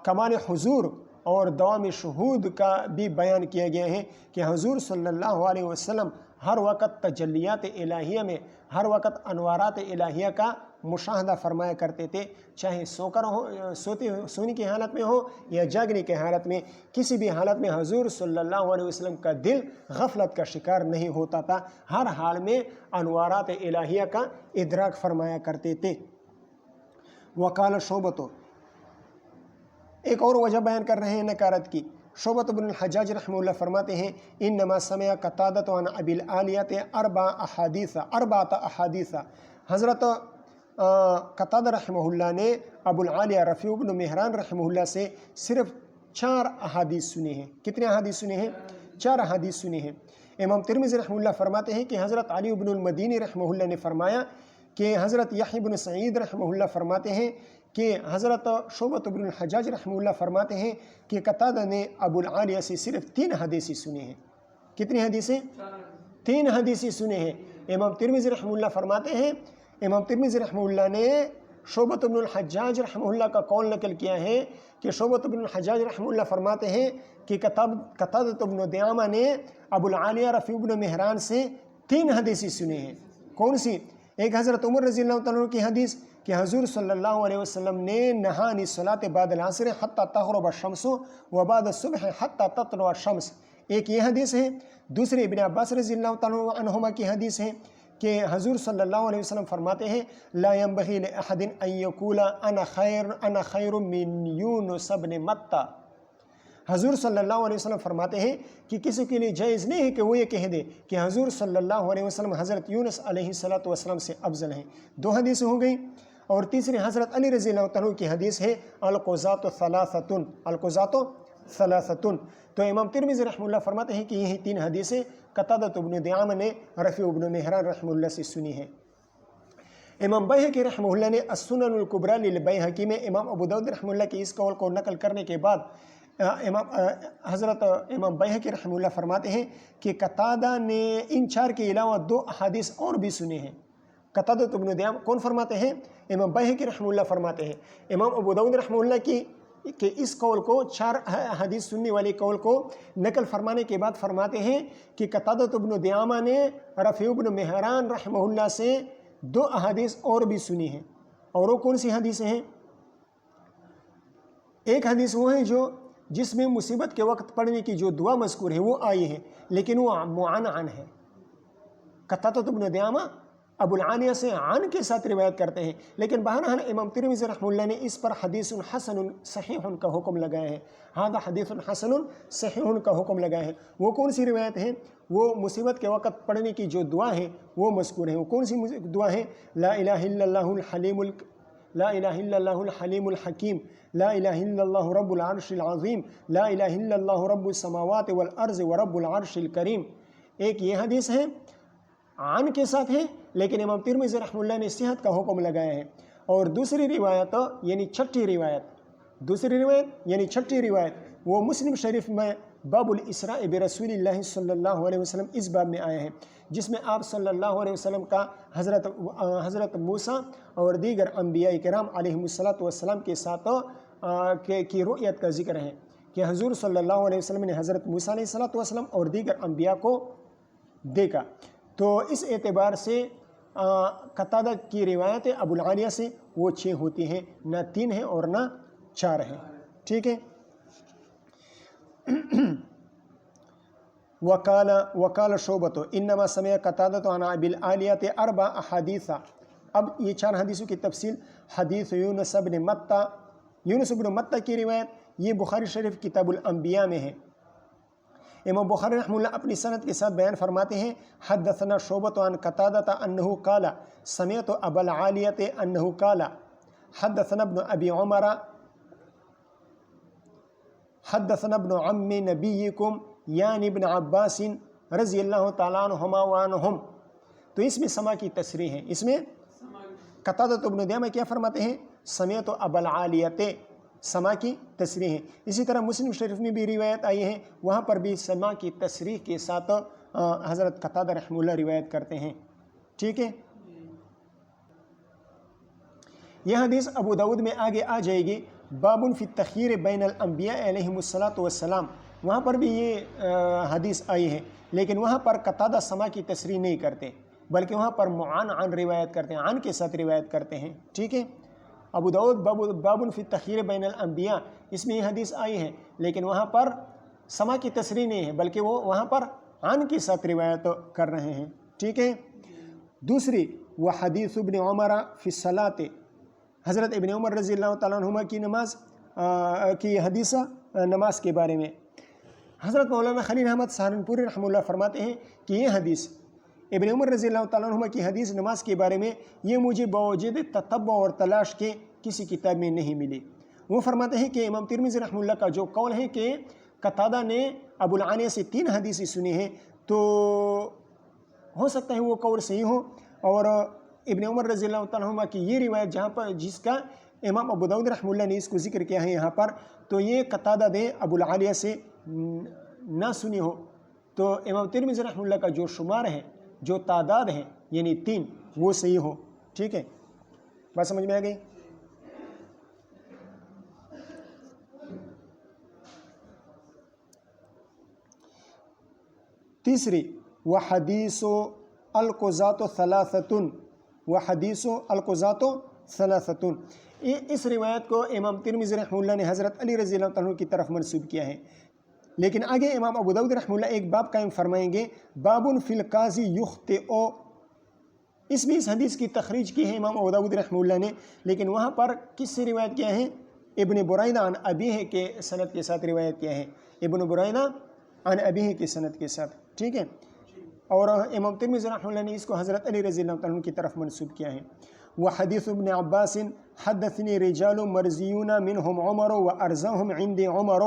کمال حضور اور دوام شہود کا بھی بیان کیا گیا ہے کہ حضور صلی اللہ علیہ وسلم ہر وقت تجلیات الہیہ میں، ہر وقت انوارات الہیہ کا مشاہدہ فرمایا کرتے تھے، چاہے سونے کی حالت میں ہو یا جاگنے کی حالت میں، کسی بھی حالت میں حضور صلی اللہ علیہ وسلم کا دل غفلت کا شکار نہیں ہوتا تھا، ہر حال میں انوارات الہیہ کا ادراک فرمایا کرتے تھے۔ وقال شعبۃ، ایک اور وجہ بیان کر رہے ہیں نکارت کی۔ شعبۃ بن الحجاج رحمہ اللہ فرماتے ہیں انما سمع قتادۃ عن ابی العالیہ اربعۃ احادیث، حضرت قتادہ رحمہ اللہ نے ابو العالیہ رفیع بن مہران رحمہ اللہ سے صرف 4 احادیث سنے ہیں۔ کتنے احادیث سنے ہیں؟ 4 احادیث سنے ہیں۔ امام ترمذی رحمہ اللہ فرماتے ہیں کہ حضرت علی بن المدینی رحمہ اللہ نے فرمایا کہ حضرت یحییٰ بن سعید رحمہ اللہ فرماتے ہیں کہ حضرت شعبۃ بن الحجاج رحمہ اللہ فرماتے ہیں کہ قتادہ نے ابو العالیہ سے صرف 3 حدیث سنے ہیں۔ کتنی حدیثیں؟ 3 حدیث سنے ہیں۔ امام ترمذی رحمہ اللہ فرماتے ہیں، امام ترمذی رحمہ اللہ نے شعبۃ بن الحجاج رحمہ اللہ کا قول نقل کیا ہے کہ شعبۃ بن الحجاج رحمہ اللہ فرماتے ہیں کہ قتادہ بن دعامہ نے ابو العالیہ رفیع بن مہران سے 3 حدیث سنے ہیں۔ کون سی؟ ایک حضرت عمر رضی اللہ تعالیٰ عنہ کی حدیث کہ حضور صلی اللہ علیہ وسلم نے نہانی الصلاۃ بعد العصر حتی تغرب الشمس و بعد الصبح حتی تطلع الشمس، ایک یہ حدیث ہے۔ دوسری ابن عباس رضی اللہ تعالیٰ عنہما کی حدیث ہے کہ حضور صلی اللہ علیہ وسلم فرماتے ہیں لا ينبغي لأحد ان يقول انا خیر من یونس بن متی، حضور صلی اللہ علیہ وسلم فرماتے ہیں کہ کسی کے لیے جائز نہیں ہے کہ وہ یہ کہہ دے کہ حضور صلی اللہ علیہ وسلم حضرت یونس علیہ السلام سے افضل ہیں۔ 2 حدیث ہو گئی۔ اور تیسری حضرت علی رضی اللہ عنہ کی حدیث ہے القضاۃ ثلاثۃ، القضاۃ ثلاثۃ۔ تو امام ترمذی رحمہ اللہ فرماتے ہیں کہ یہی 3 حدیثیں قتادہ بن دعامہ نے رفیع بن مہران رحمہ اللہ سے سنی ہیں۔ امام بیہقی رحمہ اللہ نے السنن الکبریٰ للبیہقی میں امام ابو داؤد رحمہ اللہ کے اس قول کو نقل کرنے کے بعد حضرت امام بیہقی رحمہ اللہ فرماتے ہیں کہ قتادہ نے ان 4 کے علاوہ 2 احادیث اور بھی سنے ہیں۔ قتادہ بن دعامہ کون فرماتے ہیں؟ امام بیہقی رحمہ اللہ فرماتے ہیں۔ امام ابو داؤد رحمہ اللہ کی کہ اس قول کو 4 حدیث سننے والے قول کو نقل فرمانے کے بعد فرماتے ہیں کہ قتادہ بن دعامہ نے رفیع بن مہران رحمہ اللہ سے 2 احادیث اور بھی سنی ہیں۔ اور وہ کون سی حدیثیں ہیں؟ ایک حدیث وہ ہے جو جس میں مصیبت کے وقت پڑھنے کی جو دعا مذکور ہے وہ آئی ہے، لیکن وہ معنعن ہے۔ قتادہ بن دعامہ ابو العالیہ سے عن کے ساتھ روایت کرتے ہیں، لیکن بہرحال امام ترمذی رحمہ اللہ نے اس پر حدیث حسن صحیح کا حکم لگایا ہے۔ ہذا حدیث حسن صحیح کا حکم لگایا ہے۔ وہ کون سی روایت ہے؟ وہ مصیبت کے وقت پڑھنے کی جو دعا ہے وہ مذکور ہے۔ وہ کون سی دعا ہے؟ لا الہ الا اللہ الحلیم لا الہ الا اللہ الحلیم الحکیم، لا الہ الا اللہ رب العرش العظیم، لا الہ الا اللہ رب السماوات والارض ورب العرش الکریم۔ ایک یہ حدیث ہے عن کے ساتھ ہے، لیکن امام ترمذی رحمہ اللہ نے صحت کا حکم لگایا ہے۔ اور دوسری روایت یعنی چھٹی روایت وہ مسلم شریف میں باب الاسراء برسول اللہ صلی اللہ علیہ وسلم اس باب میں آیا ہے، جس میں آپ صلی اللہ علیہ وسلم کا حضرت موسیٰ اور دیگر انبیاء کرام علیہم السلام کے ساتھ کی رؤیت کا ذکر ہے کہ حضور صلی اللہ علیہ وسلم نے حضرت موسیٰ علیہ السلام اور دیگر انبیاء کو دیکھا۔ تو اس اعتبار سے قتادہ کی روایت ابو العالیہ سے وہ 6 ہوتی ہیں، نہ 3 ہیں اور نہ 4 ہیں۔ ٹھیک ہے۔ وقال شعبۃ انما سمع قتادہ عن ابی العالیہ 4 احادیث۔ اب یہ 4 حدیثوں کی تفصیل۔ حدیث یونس بن متی کی روایت یہ بخاری شریف کتاب الانبیاء میں ہے۔ امام بخاری رحمہ اللہ اپنی سند کے ساتھ بیان فرماتے ہیں حدثنا شعبۃ عن قتادہ انہ قال سمعت ابا العالیہ انہ قال حدثنا ابن ابی عمر حدثنا ابن عم نبیکم یعنی ابن عباس رضی اللہ تعالیٰ عنہما وعنہم۔ تو اس میں سما کی تصریح ہے۔ اس میں قتادہ بن دعامہ کیا فرماتے ہیں؟ سمعت ابا العالیہ، سما کی تصریح ہے۔ اسی طرح مسلم شریف میں بھی روایت آئی ہے، وہاں پر بھی سما کی تصریح کے ساتھ حضرت قتادہ رحمہ اللہ روایت کرتے ہیں۔ ٹھیک ہے۔ یہ حدیث ابو داؤد میں آگے آ جائے گی، باب فی التخیر بین الانبیاء علیہم السلام، وہاں پر بھی یہ حدیث آئی ہے، لیکن وہاں پر قتادہ سما کی تصریح نہیں کرتے، بلکہ وہاں پر عن روایت کرتے ہیں، عن کے ساتھ روایت کرتے ہیں۔ ٹھیک ہے۔ ابو داؤد باب فی التخیر بین الانبیاء، اس میں یہ حدیث آئی ہے، لیکن وہاں پر سما کی تصریح نہیں ہے، بلکہ وہ وہاں پر عن کے ساتھ روایت کر رہے ہیں۔ ٹھیک ہے۔ دوسری وہ حدیث ابن عمر فی الصلاۃ، حضرت ابن عمر رضی اللہ تعالیٰ عنہما کی نماز کی حدیث نماز کے بارے میں۔ حضرت مولانا خلیل احمد سہارنپوری رحمہ اللہ فرماتے ہیں کہ یہ حدیث ابن عمر رضی اللہ تعالیٰ عنہ کی حدیث نماز کے بارے میں یہ مجھے باوجود تتبع اور تلاش کے کسی کتاب میں نہیں ملی۔ وہ فرماتے ہیں کہ امام ترمذی رحمہ اللہ کا جو قول ہے کہ قتادہ نے ابو العالیہ سے 3 حدیثیں سنی ہیں، تو ہو سکتا ہے وہ قول صحیح ہو، اور ابن عمر رضی اللہ تعالیٰ عنہ کی یہ روایت جہاں پر جس کا امام ابو داؤد رحمہ اللہ نے اس کو ذکر کیا ہے یہاں پر، تو یہ قتادہ نے ابو العالیہ سے نہ سنی ہو، تو امام ترمذی رحمہ اللہ کا جو شمار ہے، جو تعداد ہے یعنی 3، وہ صحیح ہو۔ ٹھیک ہے، بات سمجھ میں آ گئی؟ تیسری، وحدیث القضاۃ ثلاثۃ، وحدیث القضاۃ ثلاثۃ، اس روایت کو امام ترمذی رحمہ اللہ نے حضرت علی رضی اللہ عنہ کی طرف منسوب کیا ہے، لیکن آگے امام ابو داؤد رحمہ اللہ ایک باب قائم فرمائیں گے، باب فی القاضی یخطئ، اس میں اس حدیث کی تخریج کی ہے امام ابو داؤد رحمہ اللہ نے، لیکن وہاں پر کس سے روایت کیا ہے؟ ابن برینہ عن ابیہ کے سند کے ساتھ روایت کیا ہے، ابن برینہ عن ابیہ کے سند کے ساتھ۔ ٹھیک ہے، اور امام ترمذی رحمہ اللہ نے اس کو حضرت علی رضی اللہ عنہ کی طرف منسوب کیا ہے۔ وحدیث ابن عباس حدثنی رجال مرضیون منہم عمر وارزاہم عند عمر،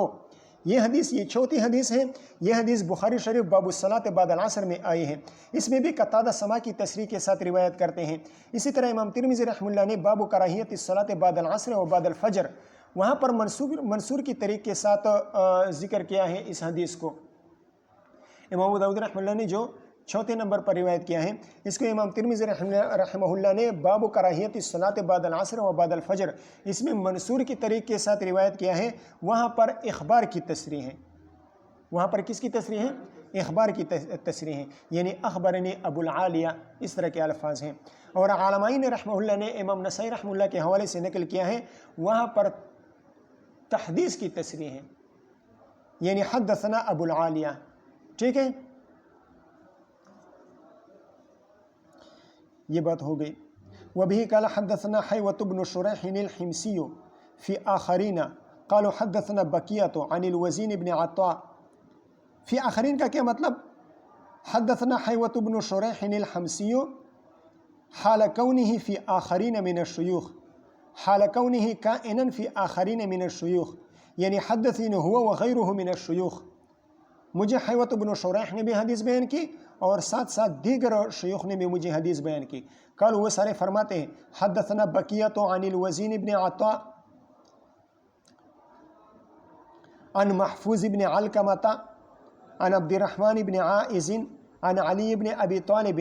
یہ حدیث، یہ چوتھی حدیث ہے، یہ حدیث بخاری شریف باب الصلاۃ بعد العصر میں آئی ہے، اس میں بھی قتادہ سما کی تصریح کے ساتھ روایت کرتے ہیں۔ اسی طرح امام ترمذی رحمہ اللہ نے باب کراہیت الصلاۃ بعد العصر و بعد الفجر، وہاں پر منصور کی طریق کے ساتھ ذکر کیا ہے اس حدیث کو۔ امام ابو داؤد رحمہ اللہ نے جو چوتھے نمبر پر روایت کیا ہے، اس کو امام ترمذی رحمہ اللہ نے باب کراہیت الصلاۃ بعد العصر و بعد الفجر، اس میں منصور کی طریق کے ساتھ روایت کیا ہے، وہاں پر اخبار کی تصریح ہے، وہاں پر کس کی تصریح ہے؟ اخبار کی تصریح ہے، یعنی اخبرنی ابو العالیہ، اس طرح کے الفاظ ہیں۔ اور علماء رحمہ اللہ نے امام نسائی رحمہ اللہ کے حوالے سے نقل کیا ہے، وہاں پر تحدیث کی تصریح ہے، یعنی حدثنا ابو العالیہ۔ ٹھیک ہے، یہ بات ہو گئی۔ وبه قال حدثنا حيوة بن شريح الحمصي في آخرين قالوا حدثنا بقية عن الوزين بن عطاء، في آخرين کا کیا مطلب؟ حدثنا حيوة بن شريح الحمصي حال كونه في آخرين من الشيوخ، حال كونه كائنا في آخرين من الشيوخ، یعنی حدثني هو وغيره من الشيوخ، مجھے حیوۃ بن شریح نے بھی حدیث بیان کی اور ساتھ ساتھ دیگر شیوخ نے بھی مجھے حدیث بیان کی۔ کل وہ سارے فرماتے ہیں حدثنا بقیۃ عن الوزین بن عطاء عن محفوظ بن علقمۃ عن عبد الرحمن بن عائز عن علی بن ابی طالب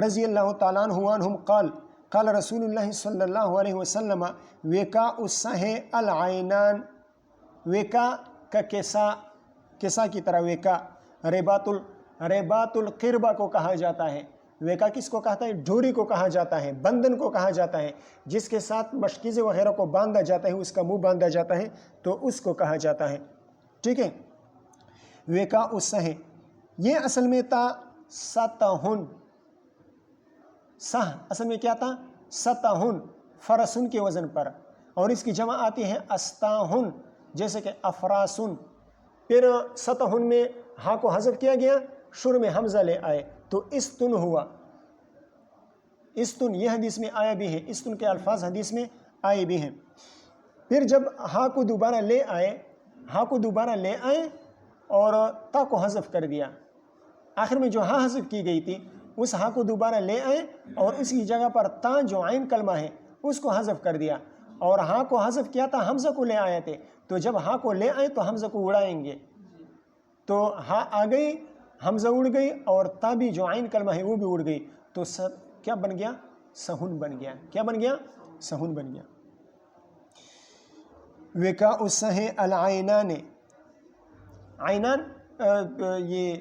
رضی اللہ تعالیٰ عنہ عنہم قال قال رسول اللہ صلی اللہ علیہ وسلم وقاء الصح العینان، وقاء کا کیسا کی طرح وقاء، ریبات القربہ کو کہا جاتا ہے۔ وقاء کس کو کہتا ہے؟ ڈھوری کو کہا جاتا ہے، بندن کو کہا جاتا ہے، جس کے ساتھ مشکیزیں وغیرہ کو باندھا جاتا ہے، اس کا منہ باندھا جاتا ہے، تو اس کو کہا جاتا ہے۔ ٹھیک ہے، وقاء الصح، یہ اصل میں تھا ستہن، صح اصل میں کیا تھا؟ ستہن، فرسن کے وزن پر، اور اس کی جمع آتی ہے استاہن، جیسے کہ افراسن۔ پھر ستہن میں ہاں کو حذف کیا گیا، شروع میں حمزہ لے آئے تو استن ہوا۔ استن یہ حدیث میں آیا بھی ہے، استن کے الفاظ حدیث میں آئے بھی ہیں۔ پھر جب ہاں کو دوبارہ لے آئے اور تا کو حذف کر دیا، آخر میں جو ہاں حذف کی گئی تھی اس ہاں کو دوبارہ لے آئے اور اس کی جگہ پر تا جو عین کلمہ ہے اس کو حذف کر دیا، اور ہاں کو حذف کیا تھا، حمزہ کو لے آئے تھے، تو جب ہاں کو لے آئے تو حمزہ کو اڑائیں گے، تو ہاں آ گئی، حمزہ اڑ گئی، اور تا بھی جو عین کلمہ ہے وہ بھی اڑ گئی، تو کیا بن گیا؟ سہون بن گیا۔ کیا بن گیا؟ سہون بن گیا۔ وقاء الصح العینان، عینان یہ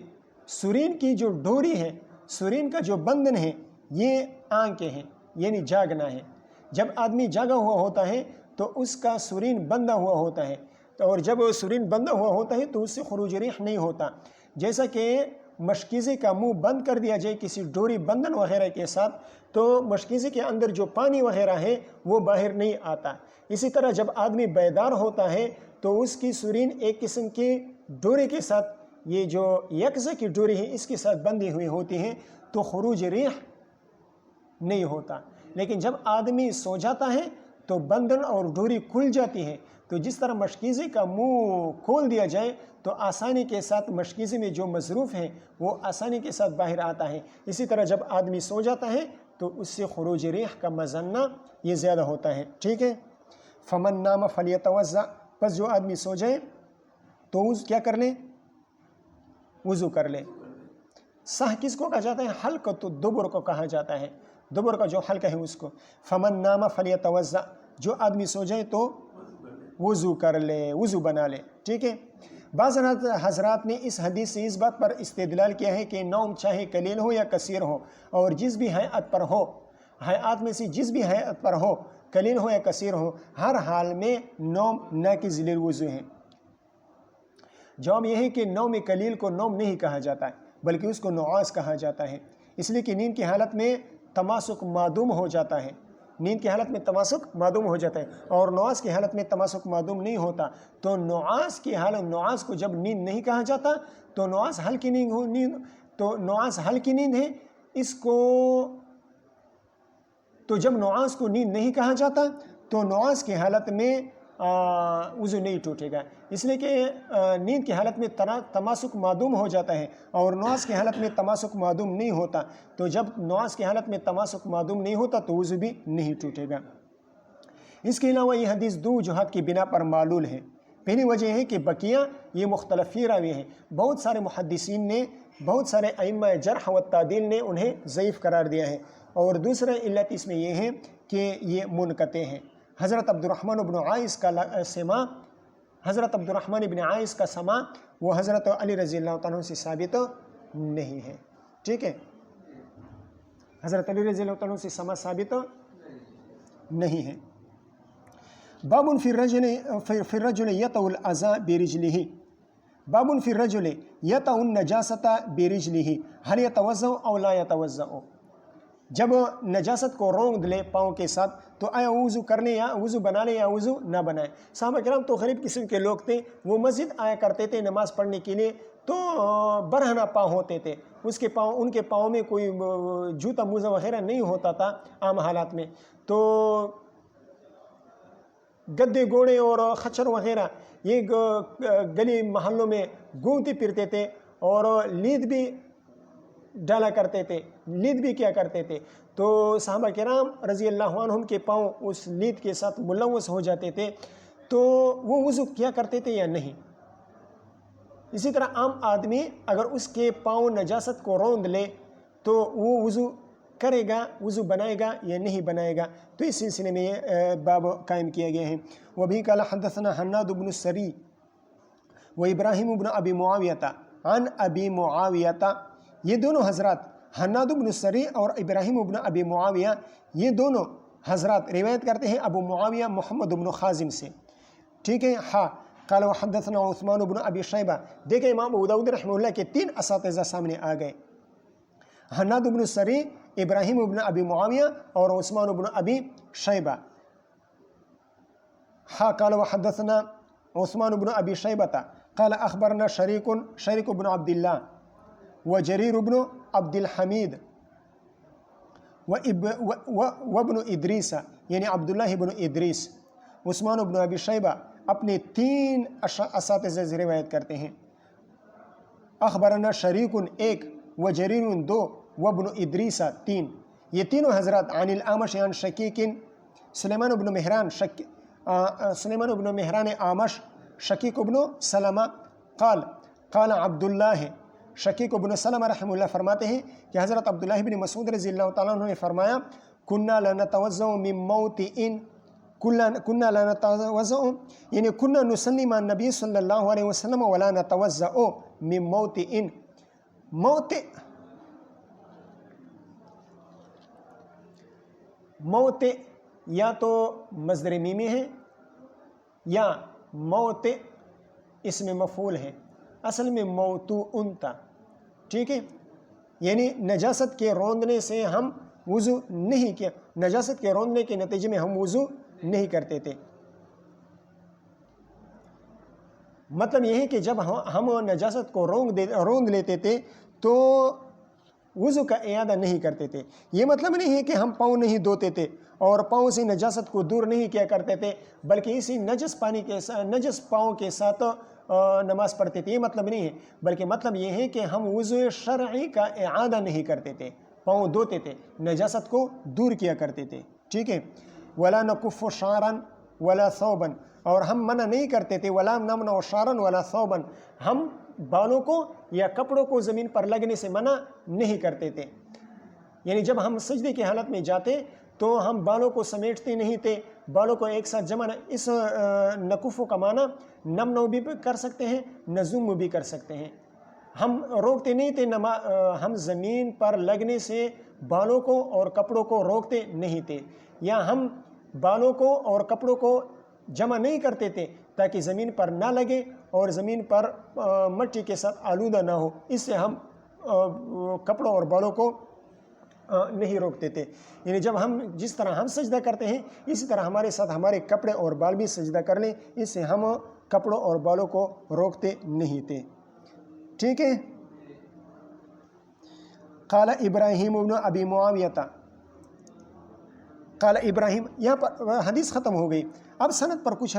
سرین کی جو ڈوری ہے، سرین کا جو بندن ہے، یہ آنکھیں ہیں، یعنی جاگنا ہے۔ جب آدمی جاگا ہوا ہوتا ہے تو اس کا سرین بندہ ہوا ہوتا ہے، اور جب سرین بندہ ہوا ہوتا ہے تو اس سے خروج ریح نہیں ہوتا، جیسا کہ مشکیزے کا منہ بند کر دیا جائے کسی ڈوری بندن وغیرہ کے ساتھ تو مشکیزے کے اندر جو پانی وغیرہ ہے وہ باہر نہیں آتا۔ اسی طرح جب آدمی بیدار ہوتا ہے تو اس کی سرین ایک قسم کی ڈوری کے ساتھ یہ جو یکزہ کی ڈوری ہے اس کے ساتھ بندھی ہوئی ہوتی ہیں تو خروج ریح نہیں ہوتا، لیکن جب آدمی سو جاتا ہے تو بندھن اور ڈوری کھل جاتی ہے۔ تو جس طرح مشکیزی کا منہ کھول دیا جائے تو آسانی کے ساتھ مشکیزی میں جو مصروف ہے وہ آسانی کے ساتھ باہر آتا ہے، اسی طرح جب آدمی سو جاتا ہے تو اس سے خروج ریح کا مظنہ یہ زیادہ ہوتا ہے، ٹھیک ہے۔ فمن نام فلیتوضأ، پس جو آدمی سو جائے تو کیا کر لے؟ وضو کر لے۔ سہ کس کو کہا جاتا ہے؟ حلقۃ الدبر کو کہا جاتا ہے، دبر کا جو حلقہ ہے اس کو۔ فمن نام فلیتوضأ، جو آدمی سو جائے تو وضو کر لے، وضو بنا لے، ٹھیک ہے۔ بعض حضرات نے اس حدیث سے اس بات پر استدلال کیا ہے کہ نوم چاہے قلیل ہو یا کثیر ہو اور جس بھی ہیئت پر ہو، ہیئات میں سے جس بھی ہیئت پر ہو، قلیل ہو یا کثیر ہو، ہر حال میں نوم ناقض للوضو ہے۔ جواب یہ ہے کہ نوم قلیل کو نوم نہیں کہا جاتا ہے بلکہ اس کو نعاس کہا جاتا ہے، اس لیے کہ نیند کی حالت میں تماسک معدوم ہو جاتا ہے، نیند کی حالت میں تماسک معدوم ہو جاتا ہے اور نعاس کی حالت میں تماسک معدوم نہیں ہوتا۔ تو نعاس کی حالت، نعاس کو جب نیند نہیں کہا جاتا تو نعاس ہلکی نیند تو نعاس ہلکی نیند ہے، اس کو تو جب نعاس کو نیند نہیں کہا جاتا تو نعاس کی حالت میں وضو نہیں ٹوٹے گا، اس لیے کہ نیند کی حالت میں تماسک معدوم ہو جاتا ہے اور نعاس کی حالت میں تماسک معدوم نہیں ہوتا، تو جب نعاس کی حالت میں تماسک معدوم نہیں ہوتا تو وضو بھی نہیں ٹوٹے گا۔ اس کے علاوہ یہ حدیث دو وجوہات کی بنا پر معلول ہے۔ پہلی وجہ ہے کہ بقیہ یہ مختلف راوی ہیں، بہت سارے محدثین نے، بہت سارے ائمہ جرح و تعدیل نے انہیں ضعیف قرار دیا ہے، اور دوسرا علت اس میں یہ ہے کہ یہ منقطع ہیں۔ حضرت عبد الرحمن بن عائس کا سما، حضرت عبد الرحمن بن عائس کا سما وہ حضرت علی رضی اللہ عنہ سے ثابت نہیں ہے، ٹھیک ہے، حضرت علی رضی اللہ عنہ سے سما ثابت نہیں ہے۔ باب فی الرجل یطأ الاذى برجلہ، باب فی الرجل یطأ النجاسۃ برجلہ هل یتوضأ او لا یتوضأ، جب نجاست کو رونگ لے پاؤں کے ساتھ تو آیا وضو کر لے یا وضو بنا لے یا وضو نہ بنائے۔ صحابہ کرام تو غریب قسم کے لوگ تھے، وہ مسجد آیا کرتے تھے نماز پڑھنے کے لیے تو برہنہ پاؤں ہوتے تھے، ان کے پاؤں میں کوئی جوتا موزہ وغیرہ نہیں ہوتا تھا عام حالات میں، تو گدے گھوڑے اور خچر وغیرہ یہ گلی محلوں میں گھومتے پھرتے تھے اور لید بھی ڈالا کرتے تھے، لید بھی کیا کرتے تھے، تو صحابہ کرام رضی اللہ عنہم کے پاؤں اس لید کے ساتھ ملوث ہو جاتے تھے، تو وہ وضو کیا کرتے تھے یا نہیں۔ اسی طرح عام آدمی اگر اس کے پاؤں نجاست کو روند لے تو وہ وضو کرے گا، وضو بنائے گا یا نہیں بنائے گا، تو اس سلسلے میں یہ باب قائم کیا گیا ہے۔ وبه قال حدثنا حناد بن السری وابراہیم بن ابی معاویہ عن ابی معاویہ، یہ دونوں حضرات حناد بن السری اور ابراہیم بن ابی معاویہ یہ دونوں حضرات روایت کرتے ہیں ابو معاویہ محمد بن خازم سے، ٹھیک ہے۔ قال وحدثنا عثمان بن ابی شیبہ، دیکھیں امام ابو داؤد رحمہ اللہ کے تین اساتذہ سامنے آ گئے، حناد بن السری، ابراہیم بن ابی معاویہ اور عثمان بن ابی شیبہ۔ قال وحدثنا عثمان بن ابی شیبہ قال اخبرنا شریک بن عبد اللہ وجریر بن عبد الحمید وابن ادریس، یعنی عبداللہ بن ادریس۔ عثمان بن ابی شیبہ اپنے تین اساتذہ سے روایت کرتے ہیں، اخبرنا شریک ایک، وجریر دو، وابن ادریس تین، یہ تینوں حضرات عن الاعمش عن شقیق، سلیمان بن مہران اعمش، شقیق بن سلمہ، قال عبداللہ، شقیق بن سلمہ رحمہ اللہ فرماتے ہیں کہ حضرت عبداللہ بن مسعود رضی اللہ تعالیٰ عنہ نے فرمایا کننا لنتوضأ من موطئ، کننا لنتوضأ یعنی کننا نصلی مع النبی صلی اللہ علیہ وسلم ولا نتوضأ من موطئ، موطئ یا تو مصدر میمی ہے یا موطئ اسم مفعول ہے، اصل میں موطوء تھا، ٹھیک ہے، یعنی نجاست کے روندنے سے ہم وضو نہیں کیا، نجاست کے روندنے کے نتیجے میں ہم وضو نہیں کرتے تھے۔ مطلب یہ ہے کہ جب ہم نجاست کو روند لیتے تھے تو وضو کا اعادہ نہیں کرتے تھے. یہ مطلب نہیں ہے کہ ہم پاؤں نہیں دھوتے تھے اور پاؤں سے نجاست کو دور نہیں کیا کرتے تھے، بلکہ اسی نجس پاؤں کے ساتھ نماز پڑھتے تھے. یہ مطلب نہیں ہے، بلکہ مطلب یہ ہے کہ ہم وضو شرعی کا اعادہ نہیں کرتے تھے، پاؤں دھوتے تھے، نجاست کو دور کیا کرتے تھے. ٹھیک ہے. ولا نکف شعرا ولا ثوبا، اور ہم منع نہیں کرتے تھے، ولا نمنع شعرا ولا ثوبا، ہم بالوں کو یا کپڑوں کو زمین پر لگنے سے منع نہیں کرتے تھے. یعنی جب ہم سجدے کی حالت میں جاتے تو ہم بالوں کو سمیٹتے نہیں تھے، بالوں کو ایک ساتھ جمع. اس نکف کا معنی نمنع بھی کر سکتے ہیں، نزوم بھی کر سکتے ہیں. ہم روکتے نہیں تھے، ہم زمین پر لگنے سے بالوں کو اور کپڑوں کو روکتے نہیں تھے، یا ہم بالوں کو اور کپڑوں کو جمع نہیں کرتے تھے تاکہ زمین پر نہ لگے اور زمین پر مٹی کے ساتھ آلودہ نہ ہو. اس سے ہم کپڑوں اور بالوں کو نہیں روکتے تھے. یعنی جب ہم جس طرح ہم سجدہ کرتے ہیں اسی طرح ہمارے ساتھ ہمارے کپڑے اور بال بھی سجدہ کر لیں، اس سے ہم کپڑوں اور بالوں کو روکتے نہیں تھے. ٹھیک ہے. قال ابراہیم ابن ابی معاویہ، قال ابراہیم، یہاں پر حدیث ختم ہو گئی. اب سند پر کچھ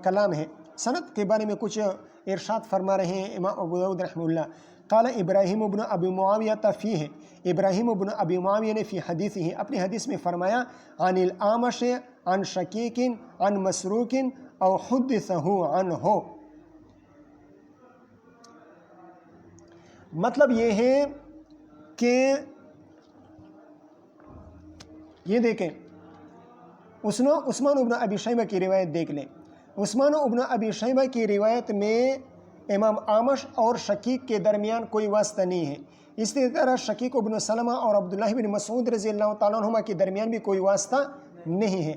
کلام ہے، سند کے بارے میں کچھ ارشاد فرما رہے ہیں امام ابو داؤد رحمہ اللہ. قال ابراہیم ابن ابی معاویہ فیہ، ابراہیم ابن ابی معاویہ نے فی حدیثہ، اپنی حدیث میں فرمایا، عن الاعمش عن شکیک عن مسروق او حدثہ عنہ. مطلب یہ ہے کہ یہ دیکھیں، عثمان ابن ابی شیبہ کی روایت دیکھ لیں. عثمان ابن ابی شیبہ کی روایت میں امام اعمش اور شکیک کے درمیان کوئی واسطہ نہیں ہے. اسی طرح شکیک ابن سلمہ اور عبداللہ بن مسعود رضی اللہ تعالیٰ عنہما کے درمیان بھی کوئی واسطہ نہیں ہے.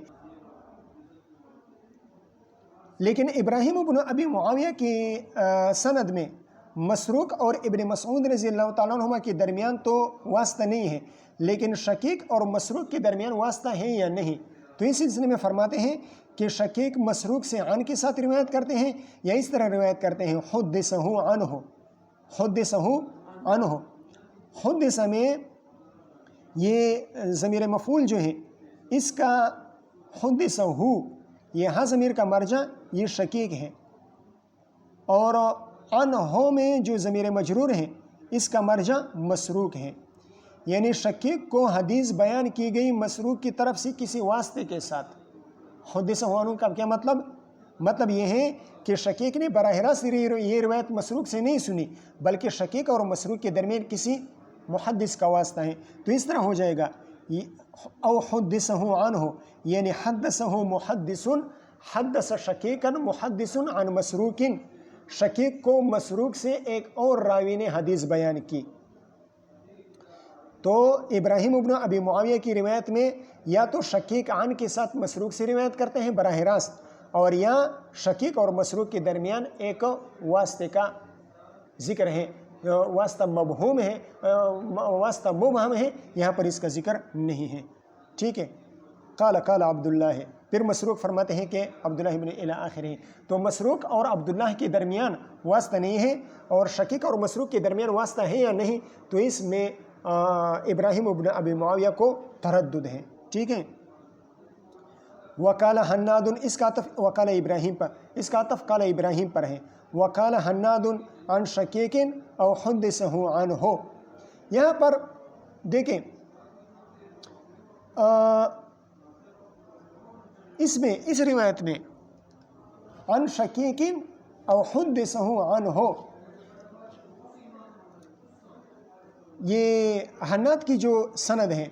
لیکن ابراہیم ابن ابی معاویہ کی سند میں مسروق اور ابن مسعود رضی اللہ تعالیٰ عنہما کے درمیان تو واسطہ نہیں ہے، لیکن شکیک اور مسروق کے درمیان واسطہ ہے یا نہیں. تو اس سلسلے میں فرماتے ہیں کہ شکیک مسروق سے عن کے ساتھ روایت کرتے ہیں یا اس طرح روایت کرتے ہیں حدثہ عنہ. حدثہ عنہ، حدث میں یہ ضمیر مفعول جو ہے اس کا حدثہ، یہ ہاں ضمیر کا مرجع یہ شکیک ہے، اور عنہ میں جو ضمیر مجرور ہے اس کا مرجع مسروق ہے. یعنی شکیک کو حدیث بیان کی گئی مسروق کی طرف سے کسی واسطے کے ساتھ. حدثہ عنہ کا کیا مطلب؟ مطلب یہ ہے کہ شکیک نے براہ راست یہ روایت مسروق سے نہیں سنی، بلکہ شکیک اور مسروق کے درمیان کسی محدث کا واسطہ ہے. تو اس طرح ہو جائے گا او حدثہ عنہ، یعنی حدثہ محدث، حدث شکیکا محدث عن مسروق، شکیک کو مسروق سے ایک اور راوی نے حدیث بیان کی. تو ابراہیم ابن ابی معاویہ کی روایت میں یا تو شکیک عن کے ساتھ مسروق سے روایت کرتے ہیں براہ راست، اور یا شکیک اور مسروق کے درمیان ایک واسطے کا ذکر ہے، واسطہ مبہوم ہے، واسطہ مبہم ہے، یہاں پر اس کا ذکر نہیں ہے. ٹھیک ہے. قال قال عبداللہ ہے، پھر مسروق فرماتے ہیں کہ عبداللہ بن الی آخر ہے. تو مسروق اور عبداللہ کے درمیان واسطہ نہیں ہے، اور شکیک اور مسروق کے درمیان واسطہ ہے یا نہیں، تو اس میں ابراہیم ابن ابی معاویہ کو تردد ہے. ٹھیک ہے. وقال حناد، اس کا عطف وقال ابراہیم پر، اس کا عطف قال ابراہیم پر ہے. وقال حناد عن شکیک او حدثہ عنہ. یہاں پر دیکھیں اس میں اس روایت میں عن شکیک او حدثہ عنہ، یہ حناد کی جو سند ہے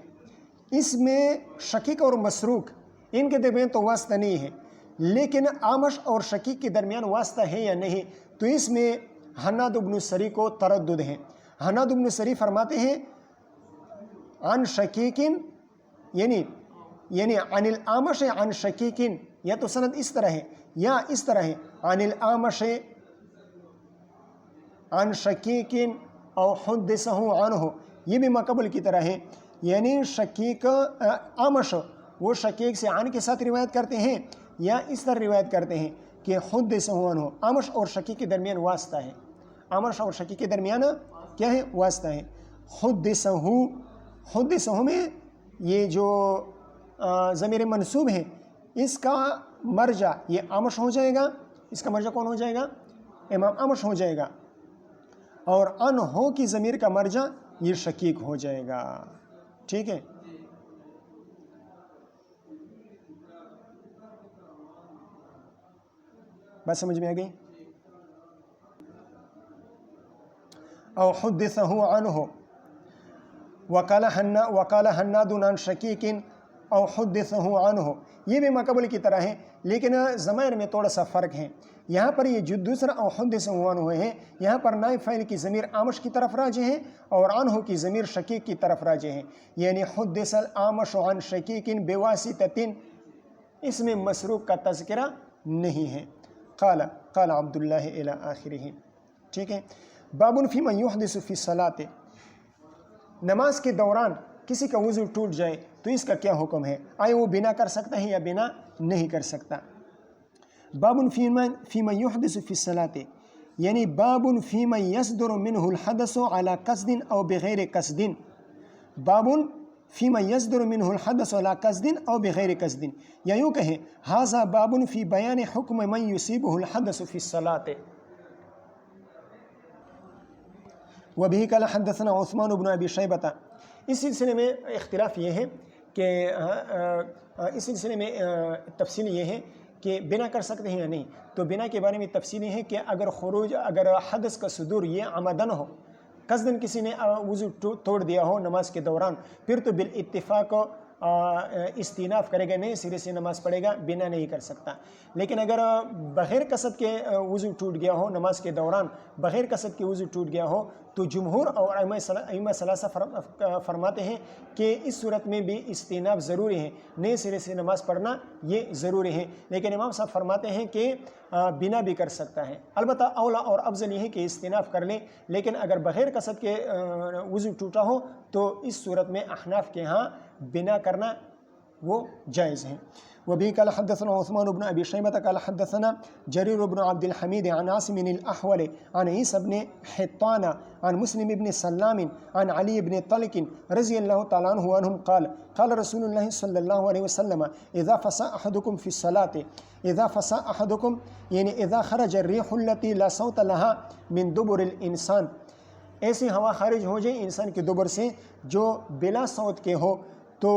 اس میں شکیک اور مسروق ان کے درمیان تو واسطہ نہیں ہے، لیکن اعمش اور شکیک کے درمیان واسطہ ہے یا نہیں، تو اس میں حناد بن سری کو تردد ہے. حناد بن سری فرماتے ہیں عن شکیک، یعنی عن الاعمش عن شکیک، یا تو سند اس طرح ہے یا اس طرح ہے عن الاعمش عن شکیک او حدثہ عنہ، یہ بھی مقبول کی طرح ہے. یعنی شکیک اعمش وہ شکیک سے عن کے ساتھ روایت کرتے ہیں یا اس طرح روایت کرتے ہیں کہ حدثہ عنہ، اعمش اور شقیق کے درمیان واسطہ ہے، اعمش اور شقیق کے درمیان کیا ہے؟ واسطہ ہے۔ حدثہ میں یہ جو ضمیر منصوب ہے اس کا مرجع یہ اعمش ہو جائے گا، اس کا مرجع کون ہو جائے گا؟ امام اعمش ہو جائے گا، اور عنہ کی ضمیر کا مرجع یہ شقیق ہو جائے گا، ٹھیک ہے؟ بات سمجھ میں آ گئی؟ او حدثہ عنہ وقال حناد عن شقیق او حدثہ عنہ، یہ بھی مقبول کی طرح ہے لیکن ضمائر میں تھوڑا سا فرق ہے۔ یہاں پر یہ جو دوسرا او حدثہ عنہ ہے، یہاں پر نائب فاعل کی ضمیر اعمش کی طرف راجع ہے اور عنہ کی ضمیر شقیق کی طرف راجع ہے، یعنی حدث الاعمش عن شقیق بواسطۃ، اس میں مسروق کا تذکرہ نہیں ہے۔ قال عبداللہ الی آخرہ، ٹھیک ہے؟ باب فی من یحدث فی الصلاۃ، نماز کے دوران کسی کا وضو ٹوٹ جائے تو اس کا کیا حکم ہے؟ آئے وہ بنا کر سکتا ہے یا بنا نہیں کر سکتا؟ باب فی من یحدث فی الصلاۃ، یعنی باب فی من یصدر منہ الحدث علی قصد او بغیر قصد، باب فی من یصدر منہ الحدث علی قصد او بغیر قصد، یا یوں کہیں ھذا باب فی بیان حکم من یصیبہ الحدث فی الصلاۃ۔ وبه قال حدثنا عثمان بن ابی شیبہ، اس سلسلے میں اختلاف یہ ہے کہ اس سلسلے میں تفصیل یہ ہے کہ بنا کر سکتے ہیں یا نہیں، تو بنا کے بارے میں تفصیل یہ ہے کہ اگر حدث کا صدور یہ عمدن ہو، قصدن کسی نے وضو توڑ دیا ہو نماز کے دوران، پھر تو بالاتفاق استیناف کرے گا، نئے سرے سے نماز پڑھے گا، بنا نہیں کر سکتا۔ لیکن اگر بغیر قصد کے وضو ٹوٹ گیا ہو نماز کے دوران، بغیر قصد کے وضو ٹوٹ گیا ہو، تو جمہور اور ائمہ ثلاثہ فرماتے ہیں کہ اس صورت میں بھی استیناف ضروری ہے، نئے سرے سے نماز پڑھنا یہ ضروری ہے۔ لیکن امام صاحب فرماتے ہیں کہ بنا بھی کر سکتا ہے، البتہ اولا اور افضل یہ ہے کہ استیناف کر لے، لیکن اگر بغیر قصد کے وضو ٹوٹا ہو تو اس صورت میں احناف کے ہاں بنا کرنا وہ جائز ہے۔ وبه قال حدثنا عثمان بن ابي شيبة قال حدثنا جرير بن عبد الحميد عن عاصم الاحول عن عيسى بن حطان عن مسلم بن سلام عن علي بن طلق رضي الله تعالى عنه عنهم قال رسول الله صلى الله عليه وسلم اذا فسى احدكم في الصلاة، اذا فسى احدكم یعنی اذا خرج الريح التي لا صوت لها من دبر الانسان، ایسی ہوا خارج ہو جائے انسان کے دبر سے جو بلا صوت کے ہو، تو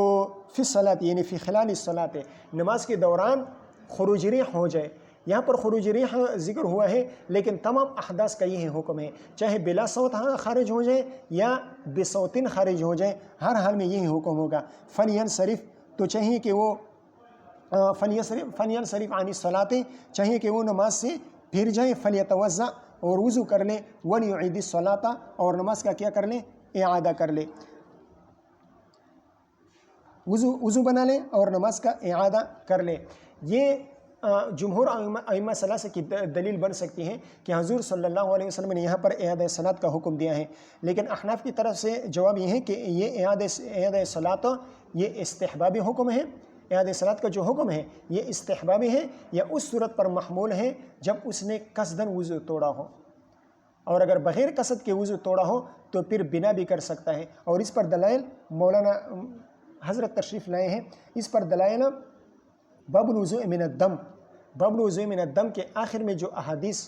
فی الصلاۃ یعنی فی خلال الصلاۃ، نماز کے دوران خروج ریح ہو جائے۔ یہاں پر خروج ریح ذکر ہوا ہے لیکن تمام احداث کا یہ حکم ہے، چاہے بلا صوت خارج ہو جائے یا بصوتن خارج ہو جائے، ہر حال میں یہی حکم ہوگا۔ فلینصرف، تو چاہیے کہ وہ فلینصرف عن الصلاۃ، چاہیے کہ وہ نماز سے پھر جائے، فلیتوضأ، اور وضو کر لے، ولیعید الصلاۃ، اور نماز کا کیا کر لے؟ اعادہ کر لے، وضو بنا لے اور نماز کا اعادہ کر لے۔ یہ جمہور ائمہ ثلاثہ کی دلیل بن سکتی ہے کہ حضور صلی اللہ علیہ وسلم نے یہاں پر اعادہ صلاۃ کا حکم دیا ہے، لیکن احناف کی طرف سے جواب یہ ہے کہ یہ اعادہ صلاۃ یہ استحبابی حکم ہے، اعادہ صلاۃ کا جو حکم ہے یہ استحبابی ہے یا اس صورت پر محمول ہے جب اس نے قصدن وضو توڑا ہو، اور اگر بغیر قصد کے وضو توڑا ہو تو پھر بنا بھی کر سکتا ہے۔ اور اس پر دلائل مولانا حضرت تشریف لائے ہیں، اس پر دلائل باب الوضوء من الدم، باب الوضوء من الدم کے آخر میں جو احادیث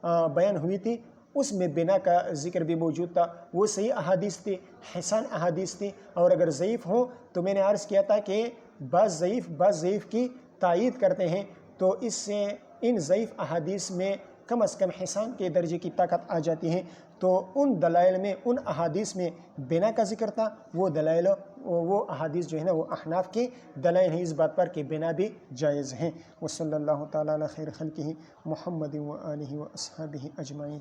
بیان ہوئی تھی اس میں بنا کا ذکر بھی موجود تھا، وہ صحیح احادیث تھی، حسان احادیث تھی، اور اگر ضعیف ہوں تو میں نے عرض کیا تھا کہ بعض ضعیف کی تائید کرتے ہیں، تو اس سے ان ضعیف احادیث میں کم از کم حسان کے درجے کی طاقت آ جاتی ہے۔ تو ان دلائل میں، ان احادیث میں بنا کا ذکر تھا، وہ احادیث جو ہے نا وہ احناف کے دلائل ہیں اس بات پر کہ بنا بھی جائز ہیں۔ وصلی اللہ تعالیٰ علی خیر خلقہ محمد و آلہ و اصحابہ اجمعین۔